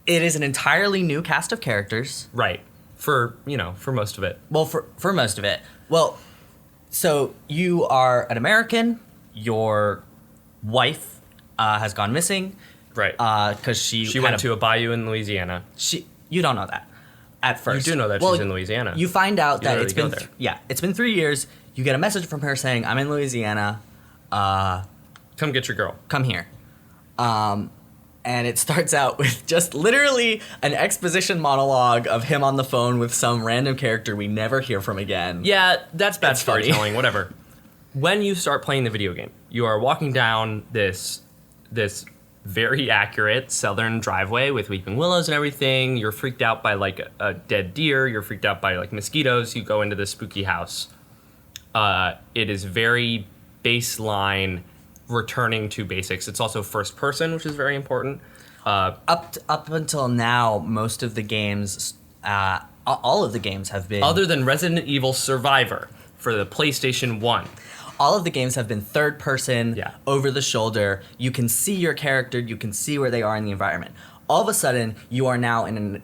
It is an entirely new cast of characters. Right. For most of it. Well, for most of it. Well, so you are an American. Your wife has gone missing. Right. Because She went to a bayou in Louisiana. You don't know that at first. You do know that she's in Louisiana. You find out that literally it's been go there. it's been 3 years. You get a message from her saying, "I'm in Louisiana. Come get your girl. Come here." And it starts out with just literally an exposition monologue of him on the phone with some random character we never hear from again. Yeah, that's bad It's funny. storytelling, whatever. When you start playing the video game, you are walking down this very accurate southern driveway with weeping willows and everything. You're freaked out by like a dead deer. You're freaked out by like mosquitoes. You go into this spooky house. It is very baseline, returning to basics. It's also first person, which is very important. Up until now, most of the games, all of the games have been Other than Resident Evil Survivor for the PlayStation 1. all of the games have been third person, Yeah. over the shoulder. You can see your character, you can see where they are in the environment. All of a sudden, you are now in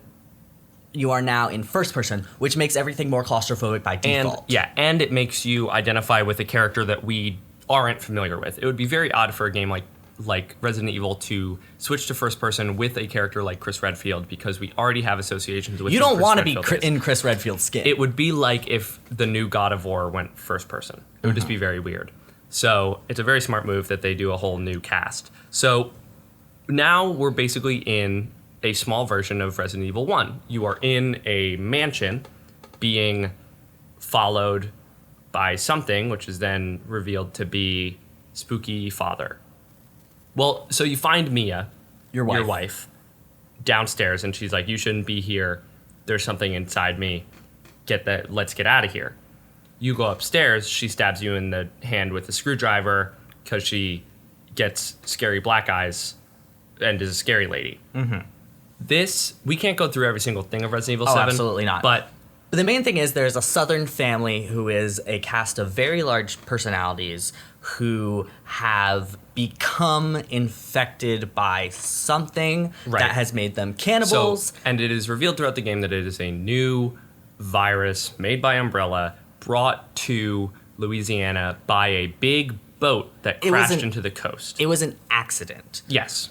first person, which makes everything more claustrophobic by default. And it makes you identify with a character that we aren't familiar with. It would be very odd for a game like Resident Evil to switch to first person with a character like Chris Redfield, because we already have associations with You who don't Chris want to be Redfield is. in Chris Redfield's skin. It would be like if the new God of War went first person. It would just be very weird. So it's a very smart move that they do a whole new cast. So now we're basically in a small version of Resident Evil 1. You are in a mansion being followed by something, which is then revealed to be spooky father. Well, so you find Mia, Your wife. downstairs, and she's like, you shouldn't be here. There's something inside me. Let's get out of here. You go upstairs, she stabs you in the hand with a screwdriver because she gets scary black eyes and is a scary lady. Mm-hmm. We can't go through every single thing of Resident Evil 7. Absolutely not. But the main thing is there's a southern family who is a cast of very large personalities who have become infected by something Right. that has made them cannibals. And it is revealed throughout the game that it is a new virus made by Umbrella, brought to Louisiana by a big boat that crashed into the coast. It was an accident. Yes.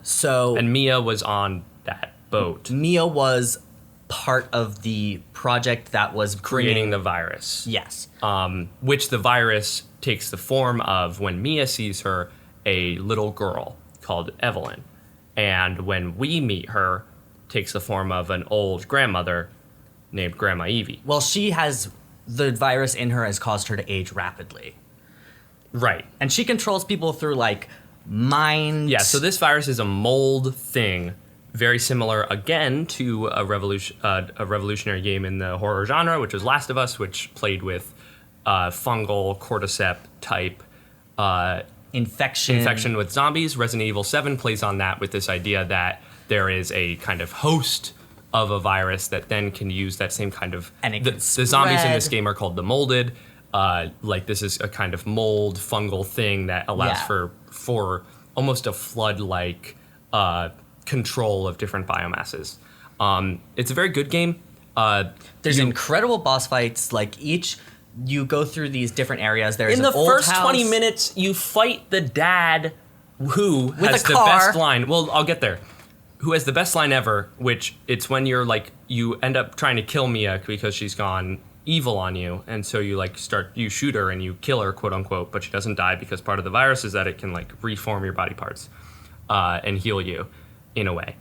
So And Mia was on that boat. Mia was part of the project that was Creating the virus. Yes. Which the virus takes the form of, when Mia sees her, a little girl called Evelyn. And when we meet her, takes the form of an old grandmother named Grandma Evie. Well, the virus in her has caused her to age rapidly. Right. And she controls people through, like, mind. Yeah, so this virus is a mold thing, very similar, again, to a revolutionary game in the horror genre, which was Last of Us, which played with fungal cordyceps type infection with zombies. Resident Evil 7 plays on that with this idea that there is a kind of host of a virus that then can use that same kind of... And it the can zombies in this spread. game are called the molded. Like, this is a kind of mold fungal thing that allows for almost a flood-like control of different biomasses. It's a very good game. There's incredible boss fights. Like, you go through these different areas. There's in an the old first house. 20 minutes, you fight the dad who has a the car. best line. Well, I'll get there. Who has the best line ever, which it's when you're like, you end up trying to kill Mia because she's gone evil on you, and so you shoot her and you kill her, quote unquote, but she doesn't die because part of the virus is that it can like reform your body parts and heal you in a way.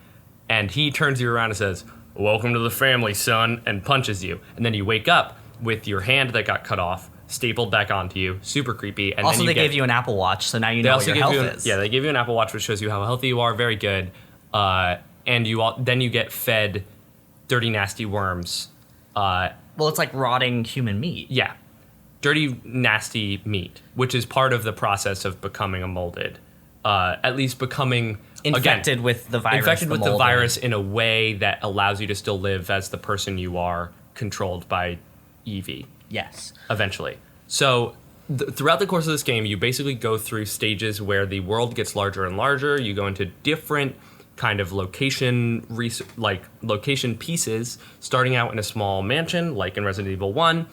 And he turns you around and says, "Welcome to the family, son," and punches you. And then you wake up with your hand that got cut off stapled back onto you, super creepy. And Also, then they gave you an Apple Watch, so now you know what your health is. Yeah, they give you an Apple Watch, which shows you how healthy you are. Very good. And then you get fed dirty, nasty worms. Well, it's like rotting human meat. Yeah, dirty, nasty meat, which is part of the process of becoming a molded. At least becoming Infected with the virus. Infected with the mold virus in a way that allows you to still live as the person you are, controlled by Evie. Yes. Eventually. So throughout the course of this game, you basically go through stages where the world gets larger and larger. You go into different kind of location pieces, starting out in a small mansion, like in Resident Evil 1.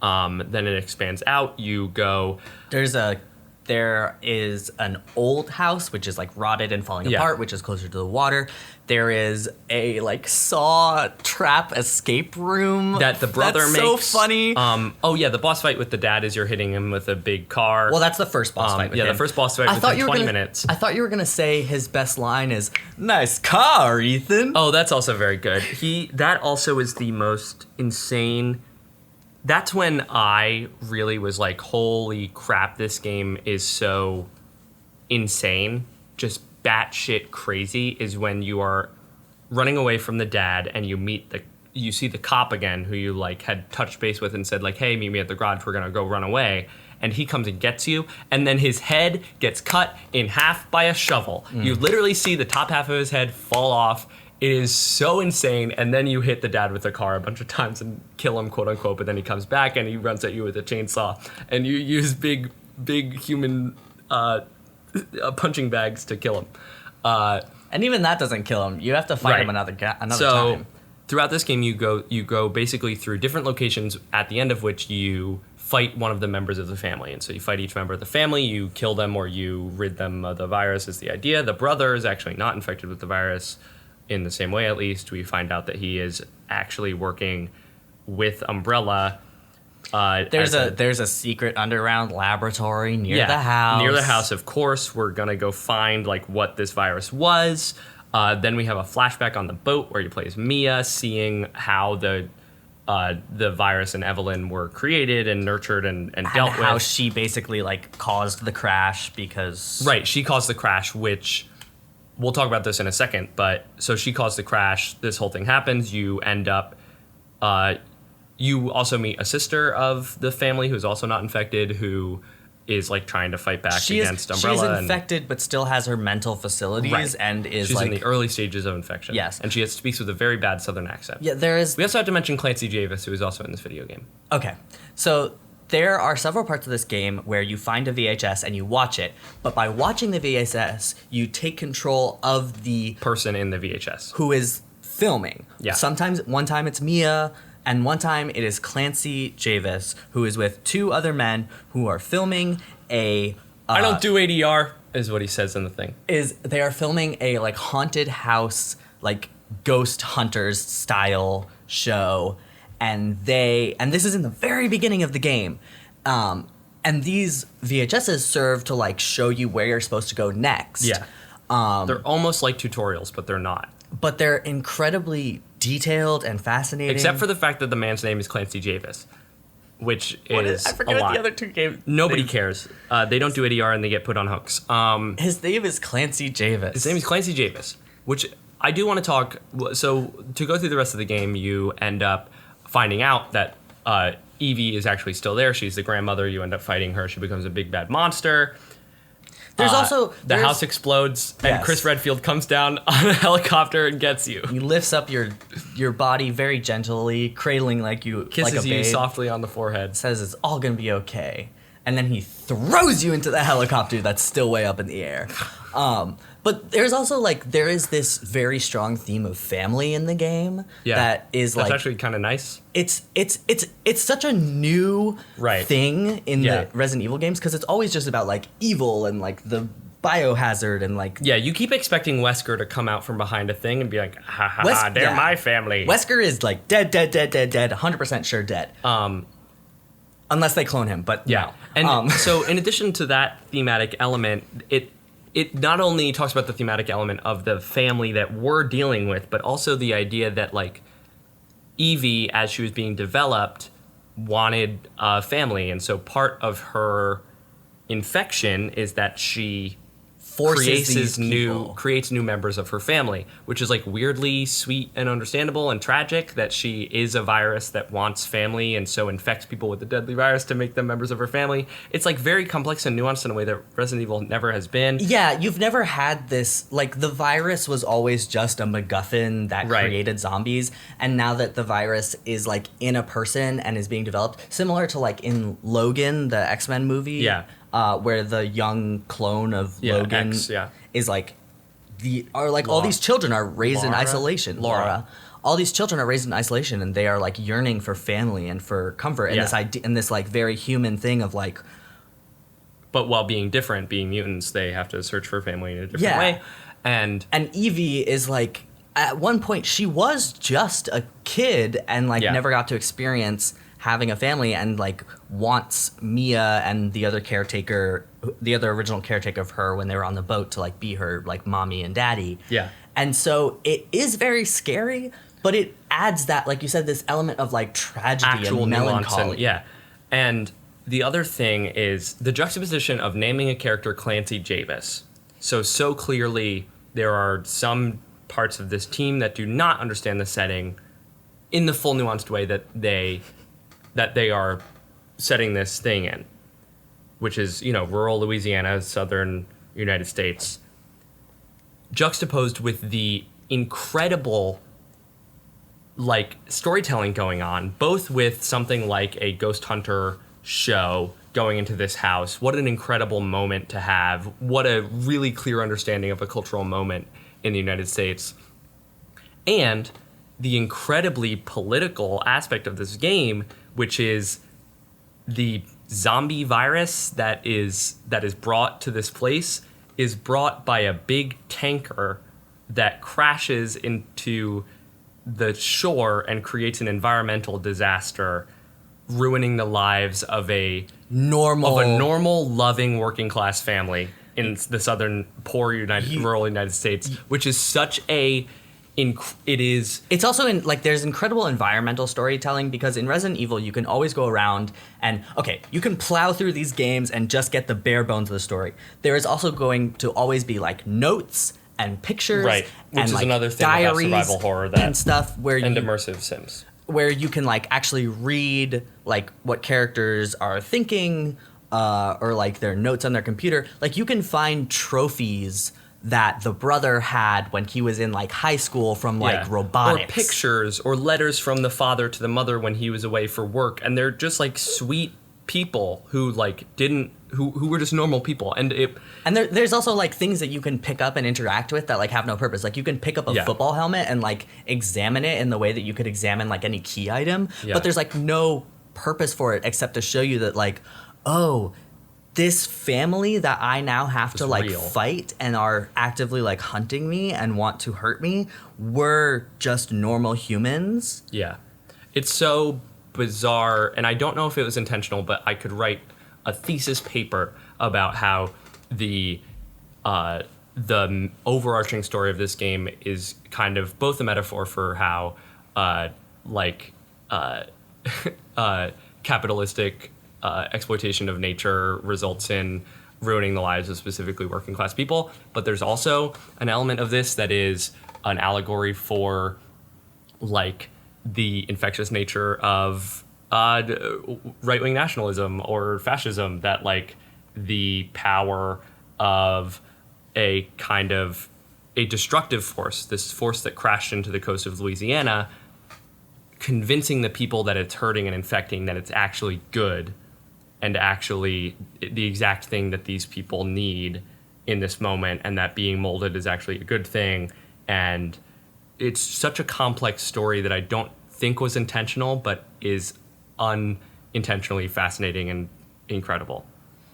Then it expands out. You go... There is an old house, which is like rotted and falling apart, which is closer to the water. There is a like saw trap escape room that the brother that's makes. So funny. The boss fight with the dad is you're hitting him with a big car. Well, that's the first boss fight with him. The first boss fight within 20 minutes. I thought you were gonna say his best line is "Nice car, Ethan." Oh, that's also very good. That also is the most insane. That's when I really was like, holy crap, this game is so insane, just batshit crazy, is when you are running away from the dad and you see the cop again who you like had touched base with and said like, hey, meet me at the garage, we're gonna go run away. And he comes and gets you, and then his head gets cut in half by a shovel. You literally see the top half of his head fall off. It is so insane, and then you hit the dad with the car a bunch of times and kill him, quote unquote, but then he comes back and he runs at you with a chainsaw, and you use big human punching bags to kill him. And even that doesn't kill him. You have to fight him another time. So throughout this game, you go basically through different locations, at the end of which you fight one of the members of the family. And so you fight each member of the family, you kill them or you rid them of the virus is the idea. The brother is actually not infected with the virus. In the same way, at least, we find out that he is actually working with Umbrella. There's a secret underground laboratory near the house. Near the house, of course. We're gonna go find like what this virus was. Then we have a flashback on the boat where you play as Mia, seeing how the virus and Evelyn were created and nurtured and dealt with. How she basically like caused the crash because... Right, she caused the crash, which... We'll talk about this in a second, but so she caused the crash. This whole thing happens. You end up, you also meet a sister of the family who's also not infected, who is like trying to fight back against Umbrella. She's infected, but still has her mental facilities and is she's like... in the early stages of infection. Yes. And she speaks with a very bad Southern accent. Yeah, there is... We also have to mention Clancy Javis, who is also in this video game. Okay, so... There are several parts of this game where you find a VHS and you watch it, but by watching the VHS, you take control of the person in the VHS who is filming. Yeah. One time it's Mia, And one time it is Clancy Javis, who is with two other men who are filming a... I don't do ADR, is what he says in the thing. They are filming a like haunted house, like ghost hunters style show. And this is in the very beginning of the game. And these VHSs serve to like show you where you're supposed to go next. Yeah. They're almost like tutorials, but they're not. But they're incredibly detailed and fascinating. Except for the fact that the man's name is Clancy Javis, which is I forget a lot. what the other two games. Nobody cares. They don't do ADR and they get put on hooks. His name is Clancy Javis. His name is Clancy Javis, which I do want to talk. So to go through the rest of the game, you end up finding out that Evie is actually still there. She's the grandmother. You end up fighting her. She becomes a big bad monster. There's also... The house explodes, and Chris Redfield comes down on a helicopter and gets you. He lifts up your body very gently, cradling like you Kisses like a you babe, softly on the forehead. says it's all going to be okay. And then he throws you into the helicopter that's still way up in the air. But there's also there is this very strong theme of family in the game that is that's actually kind of nice. It's such a new thing in the Resident Evil games because it's always just about like evil and like the biohazard and like you keep expecting Wesker to come out from behind a thing and be like, ha ha ha, they're my family. Wesker is like dead, 100% sure dead. Unless they clone him, but no. And so in addition to that thematic element, it not only talks about the thematic element of the family that we're dealing with, but also the idea that like Evie, as she was being developed, wanted a family, and so part of her infection is that she creates new members of her family, which is like weirdly sweet and understandable and tragic that she is a virus that wants family and so infects people with the deadly virus to make them members of her family. It's like very complex and nuanced in a way that Resident Evil never has been. Yeah, you've never had this, like the virus was always just a MacGuffin that created zombies, and now that the virus is like in a person and is being developed, similar to like in Logan, the X-Men movie. Where the young clone of Logan is like all these children are raised in isolation. Laura. All these children are raised in isolation, and they are like yearning for family and for comfort and this idea and this like very human thing of like. But while being different, being mutants, they have to search for family in a different way. And Evie is like at one point she was just a kid and like never got to experience having a family and like wants Mia and the other original caretaker of her when they were on the boat to like be her like mommy and daddy. Yeah. And so it is very scary, but it adds that, like you said, this element of like tragedy actual and melancholy. And the other thing is the juxtaposition of naming a character Clancy Javis. So clearly there are some parts of this team that do not understand the setting in the full nuanced way that they are setting this thing in, which is, rural Louisiana, southern United States, juxtaposed with the incredible, like, storytelling going on, both with something like a ghost hunter show going into this house. What an incredible moment to have. What a really clear understanding of a cultural moment in the United States. And the incredibly political aspect of this game, which is the zombie virus that is brought to this place is brought by a big tanker that crashes into the shore and creates an environmental disaster, ruining the lives of a normal, loving, working class family in the southern, poor rural United States, which is such a it's also there's incredible environmental storytelling because in Resident Evil you can always go around and you can plow through these games and just get the bare bones of the story. There is also going to always be like notes and pictures, which and is like another thing diaries about survival horror and stuff and immersive sims where you can like actually read like what characters are thinking or like their notes on their computer. Like you can find trophies that the brother had when he was in like high school from like robotics. Or pictures or letters from the father to the mother when he was away for work. And they're just like sweet people who like didn't who were just normal people, and there's also like things that you can pick up and interact with that like have no purpose. Like you can pick up a football helmet and like examine it in the way that you could examine like any key item, but there's like no purpose for it except to show you that like, oh, this family that I now have to like fight and are actively like hunting me and want to hurt me were just normal humans. Yeah, it's so bizarre, and I don't know if it was intentional, but I could write a thesis paper about how the overarching story of this game is kind of both a metaphor for how capitalistic exploitation of nature results in ruining the lives of specifically working class people, but there's also an element of this that is an allegory for like the infectious nature of right-wing nationalism or fascism, that like the power of a kind of a destructive force, this force that crashed into the coast of Louisiana, convincing the people that it's hurting and infecting that it's actually good and actually the exact thing that these people need in this moment, and that being molded is actually a good thing. And it's such a complex story that I don't think was intentional, but is unintentionally fascinating and incredible.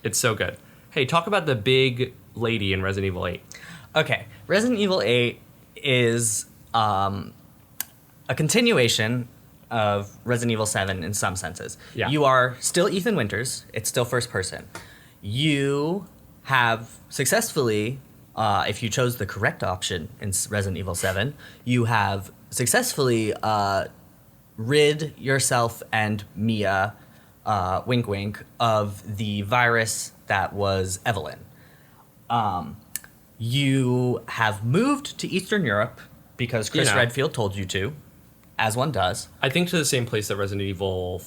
It's so good. Hey, talk about the big lady in Resident Evil 8. Okay, Resident Evil 8 is a continuation of Resident Evil 7 in some senses. Yeah. You are still Ethan Winters. It's still first person. You have successfully, if you chose the correct option in Resident Evil 7, you have successfully rid yourself and Mia, wink wink, of the virus that was Evelyn. You have moved to Eastern Europe because Chris Redfield told you to, as one does. I think to the same place that Resident Evil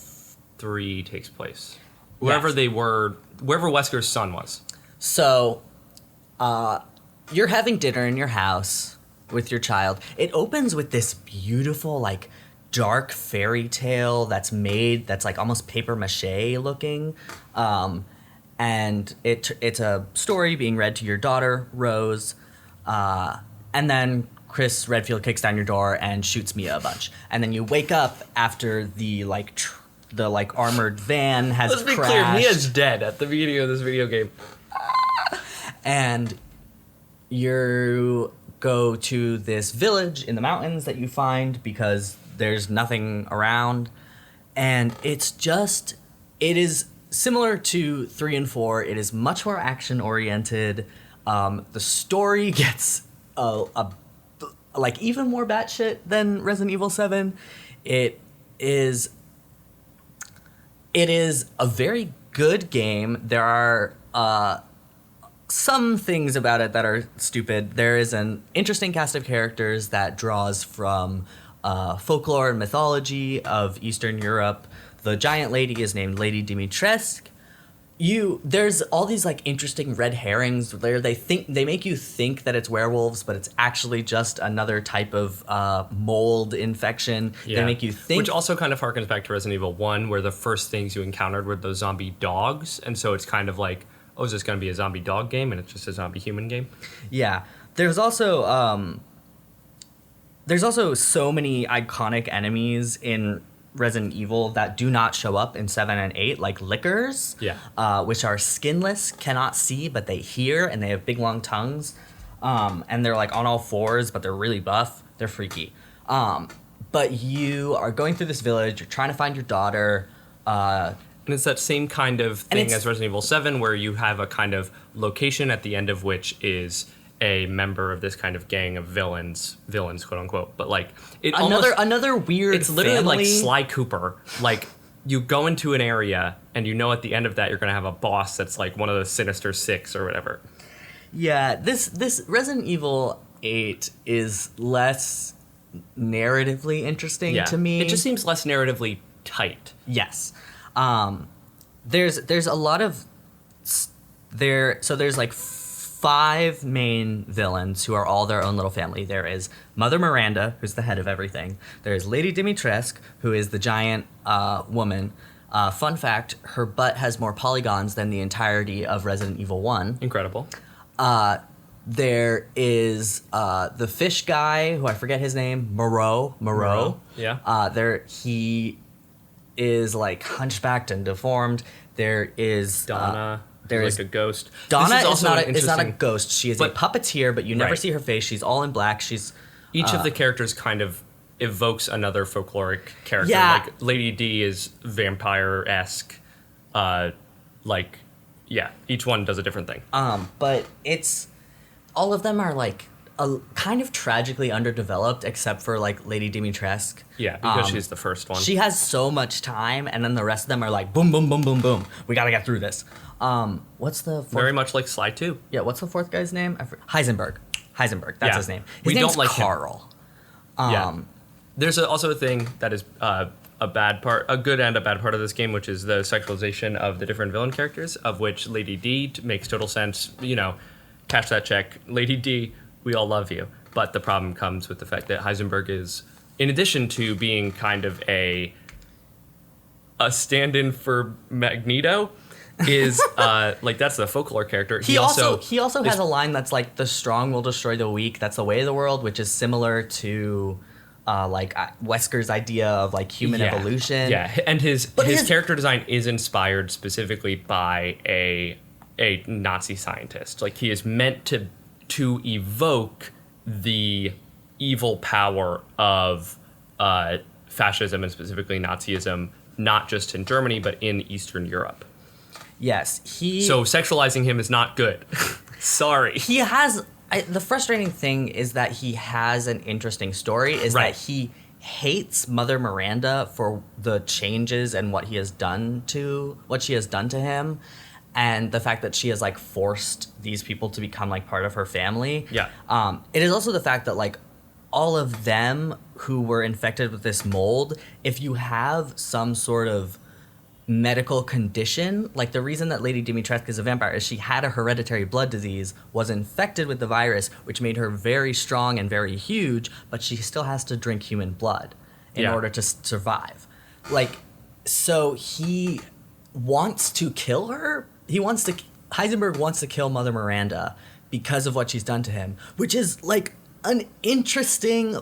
3 takes place. Wherever they were, wherever Wesker's son was. So, you're having dinner in your house with your child. It opens with this beautiful, like, dark fairy tale that's like almost paper mache looking. And it's a story being read to your daughter, Rose. And then Chris Redfield kicks down your door and shoots Mia a bunch. And then you wake up after the armored van has crashed. Let's be clear, Mia's dead at the beginning of this video game. And you go to this village in the mountains that you find because there's nothing around. And it is similar to 3 and 4. It is much more action oriented. The story gets even more batshit than Resident Evil 7. It is a very good game. There are some things about it that are stupid. There is an interesting cast of characters that draws from folklore and mythology of Eastern Europe. The giant lady is named Lady Dimitrescu. There's all these like interesting red herrings where they make you think that it's werewolves, but it's actually just another type of mold infection. Yeah. They make you think, which also kind of harkens back to Resident Evil 1, where the first things you encountered were those zombie dogs, and so it's kind of like, oh, is this going to be a zombie dog game, and it's just a zombie human game? Yeah. There's also so many iconic enemies in Resident Evil that do not show up in 7 and 8, like lickers, which are skinless, cannot see, but they hear, and they have big long tongues, and they're like on all fours, but they're really buff. They're freaky. But you are going through this village, you're trying to find your daughter. And it's that same kind of thing as Resident Evil 7, where you have a kind of location at the end of which is a member of this kind of gang of villains, quote unquote. But like another weird. It's literally family. like Sly Cooper. Like you go into an area and you know at the end of that you're gonna have a boss that's like one of the Sinister Six or whatever. Yeah, this Resident Evil 8 is less narratively interesting to me. It just seems less narratively tight. Yes. There's a lot of so there's like 5 main villains who are all their own little family. There is Mother Miranda, who's the head of everything. There is Lady Dimitrescu, who is the giant woman. Fun fact, her butt has more polygons than the entirety of Resident Evil 1. Incredible. There is the fish guy, who I forget his name, Moreau. Yeah. He is like hunchbacked and deformed. There is Donna. There's like a ghost. Donna This is also not an is not a interesting- ghost. She is a puppeteer, but you never Right. see her face. She's all in black. She's Each of the characters kind of evokes another folkloric character. Yeah. Like Lady D is vampire-esque. Each one does a different thing. but it's all of them are like a kind of tragically underdeveloped, except for like Lady Dimitrescu. Yeah, because she's the first one. She has so much time, and then the rest of them are like boom, boom, boom, boom, boom. We gotta get through this. What's the fourth? Very much like Sly 2. Yeah, what's the fourth guy's name? Heisenberg. That's Yeah. his name. His We name's don't like him. Carl. Yeah. There's also a thing that is a bad part, a good and a bad part of this game, which is the sexualization of the different villain characters, of which Lady D makes total sense. Cash that check. Lady D, we all love you. But the problem comes with the fact that Heisenberg is, in addition to being kind of a stand-in for Magneto, is that's the folklore character. He also is- has a line that's like, the strong will destroy the weak. That's the way of the world, which is similar to Wesker's idea of like human evolution. Yeah, and his his- character design is inspired specifically by a Nazi scientist. Like, he is meant to evoke the evil power of fascism and specifically Nazism, not just in Germany but in Eastern Europe. Yes, So sexualizing him is not good. Sorry. he has. The frustrating thing is that he has an interesting story. Is Right. that he hates Mother Miranda for the changes and what she has done to him, and the fact that she has like forced these people to become like part of her family. Yeah. It is also the fact that like all of them who were infected with this mold, if you have some sort of medical condition, like the reason that Lady Dimitrescu is a vampire is she had a hereditary blood disease, was infected with the virus, which made her very strong and very huge, but she still has to drink human blood in order to survive. Like, so he wants to kill her. Heisenberg wants to kill Mother Miranda because of what she's done to him, which is like an interesting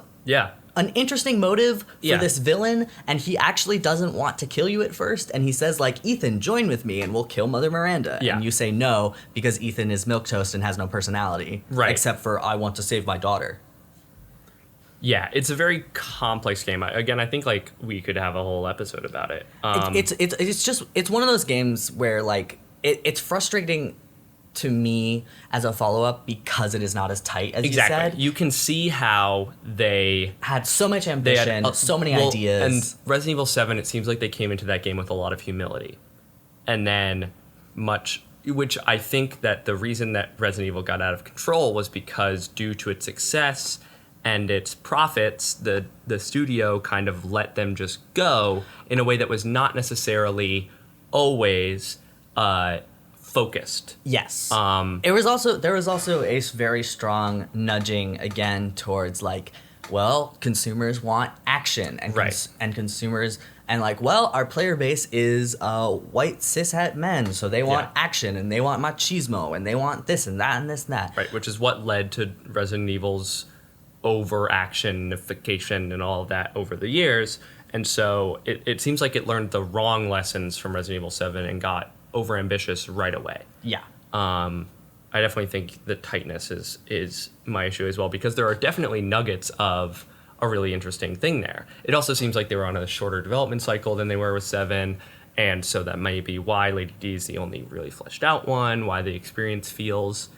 motive for this villain, and he actually doesn't want to kill you at first, and he says like, Ethan, join with me and we'll kill Mother Miranda. Yeah. And you say no because Ethan is milquetoast and has no personality. Right. Except for, I want to save my daughter. Yeah, it's a very complex game. Again, I think like we could have a whole episode about it. It's one of those games where like it's frustrating to me as a follow-up because it is not as tight as you said. You can see how they had so much ambition, so many ideas. And Resident Evil 7, it seems like they came into that game with a lot of humility. And then which I think that the reason that Resident Evil got out of control was because due to its success and its profits, the studio kind of let them just go in a way that was not necessarily always focused. Yes. There was also a very strong nudging again towards like, well, consumers want action and and consumers and like, well, our player base is white cishet men, so they want action and they want machismo and they want this and that and this and that. Right, which is what led to Resident Evil's over-actionification and all of that over the years. And so it seems like it learned the wrong lessons from Resident Evil 7 and got overambitious right away. Yeah. I definitely think the tightness is my issue as well, because there are definitely nuggets of a really interesting thing there. It also seems like they were on a shorter development cycle than they were with 7, and so that may be why Lady D is the only really fleshed out one, why the experience feels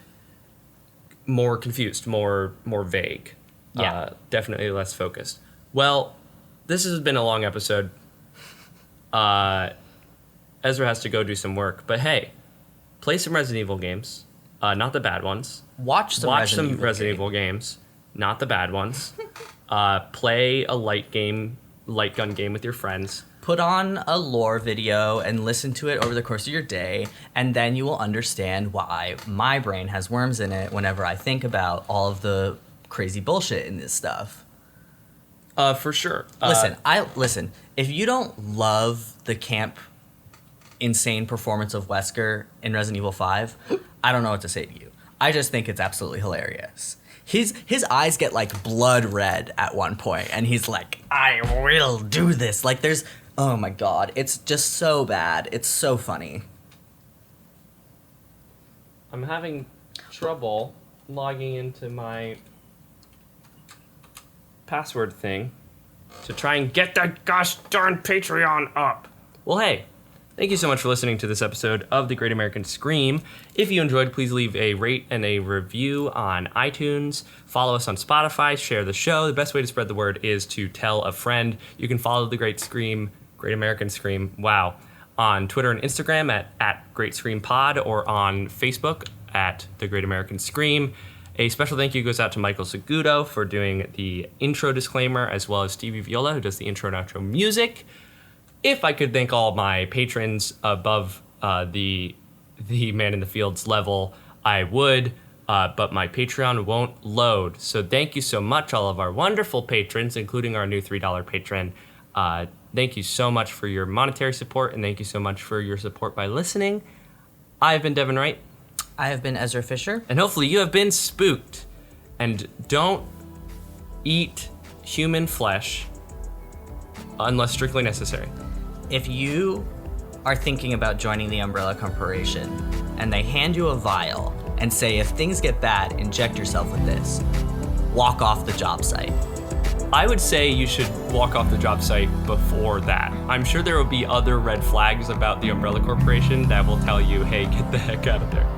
more confused, more vague. Yeah. Definitely less focused. Well, this has been a long episode. Ezra has to go do some work, but hey, play some Resident Evil games, not the bad ones. Watch some Resident Evil games, not the bad ones. Play a light gun game with your friends. Put on a lore video and listen to it over the course of your day, and then you will understand why my brain has worms in it whenever I think about all of the crazy bullshit in this stuff. For sure. Listen, if you don't love the camp insane performance of Wesker in Resident Evil 5, I don't know what to say to you. I just think it's absolutely hilarious. His eyes get like blood red at one point, and he's like, I will do this. Like there's, oh my god, it's just so bad. It's so funny. I'm having trouble logging into my password thing to try and get that gosh darn Patreon up. Well, hey, thank you so much for listening to this episode of The Great American Scream. If you enjoyed, please leave a rate and a review on iTunes. Follow us on Spotify. Share the show. The best way to spread the word is to tell a friend. You can follow The Great American Scream, wow, on Twitter and Instagram at Great Scream Pod, or on Facebook at The Great American Scream. A special thank you goes out to Michael Segudo for doing the intro disclaimer, as well as Stevie Viola, who does the intro and outro music. If I could thank all my patrons above the Man in the Fields level, I would, but my Patreon won't load. So thank you so much, all of our wonderful patrons, including our new $3 patron. Thank you so much for your monetary support, and thank you so much for your support by listening. I have been Devin Wright. I have been Ezra Fisher. And hopefully you have been spooked. And don't eat human flesh unless strictly necessary. If you are thinking about joining the Umbrella Corporation and they hand you a vial and say, if things get bad, inject yourself with this, walk off the job site. I would say you should walk off the job site before that. I'm sure there will be other red flags about the Umbrella Corporation that will tell you, hey, get the heck out of there.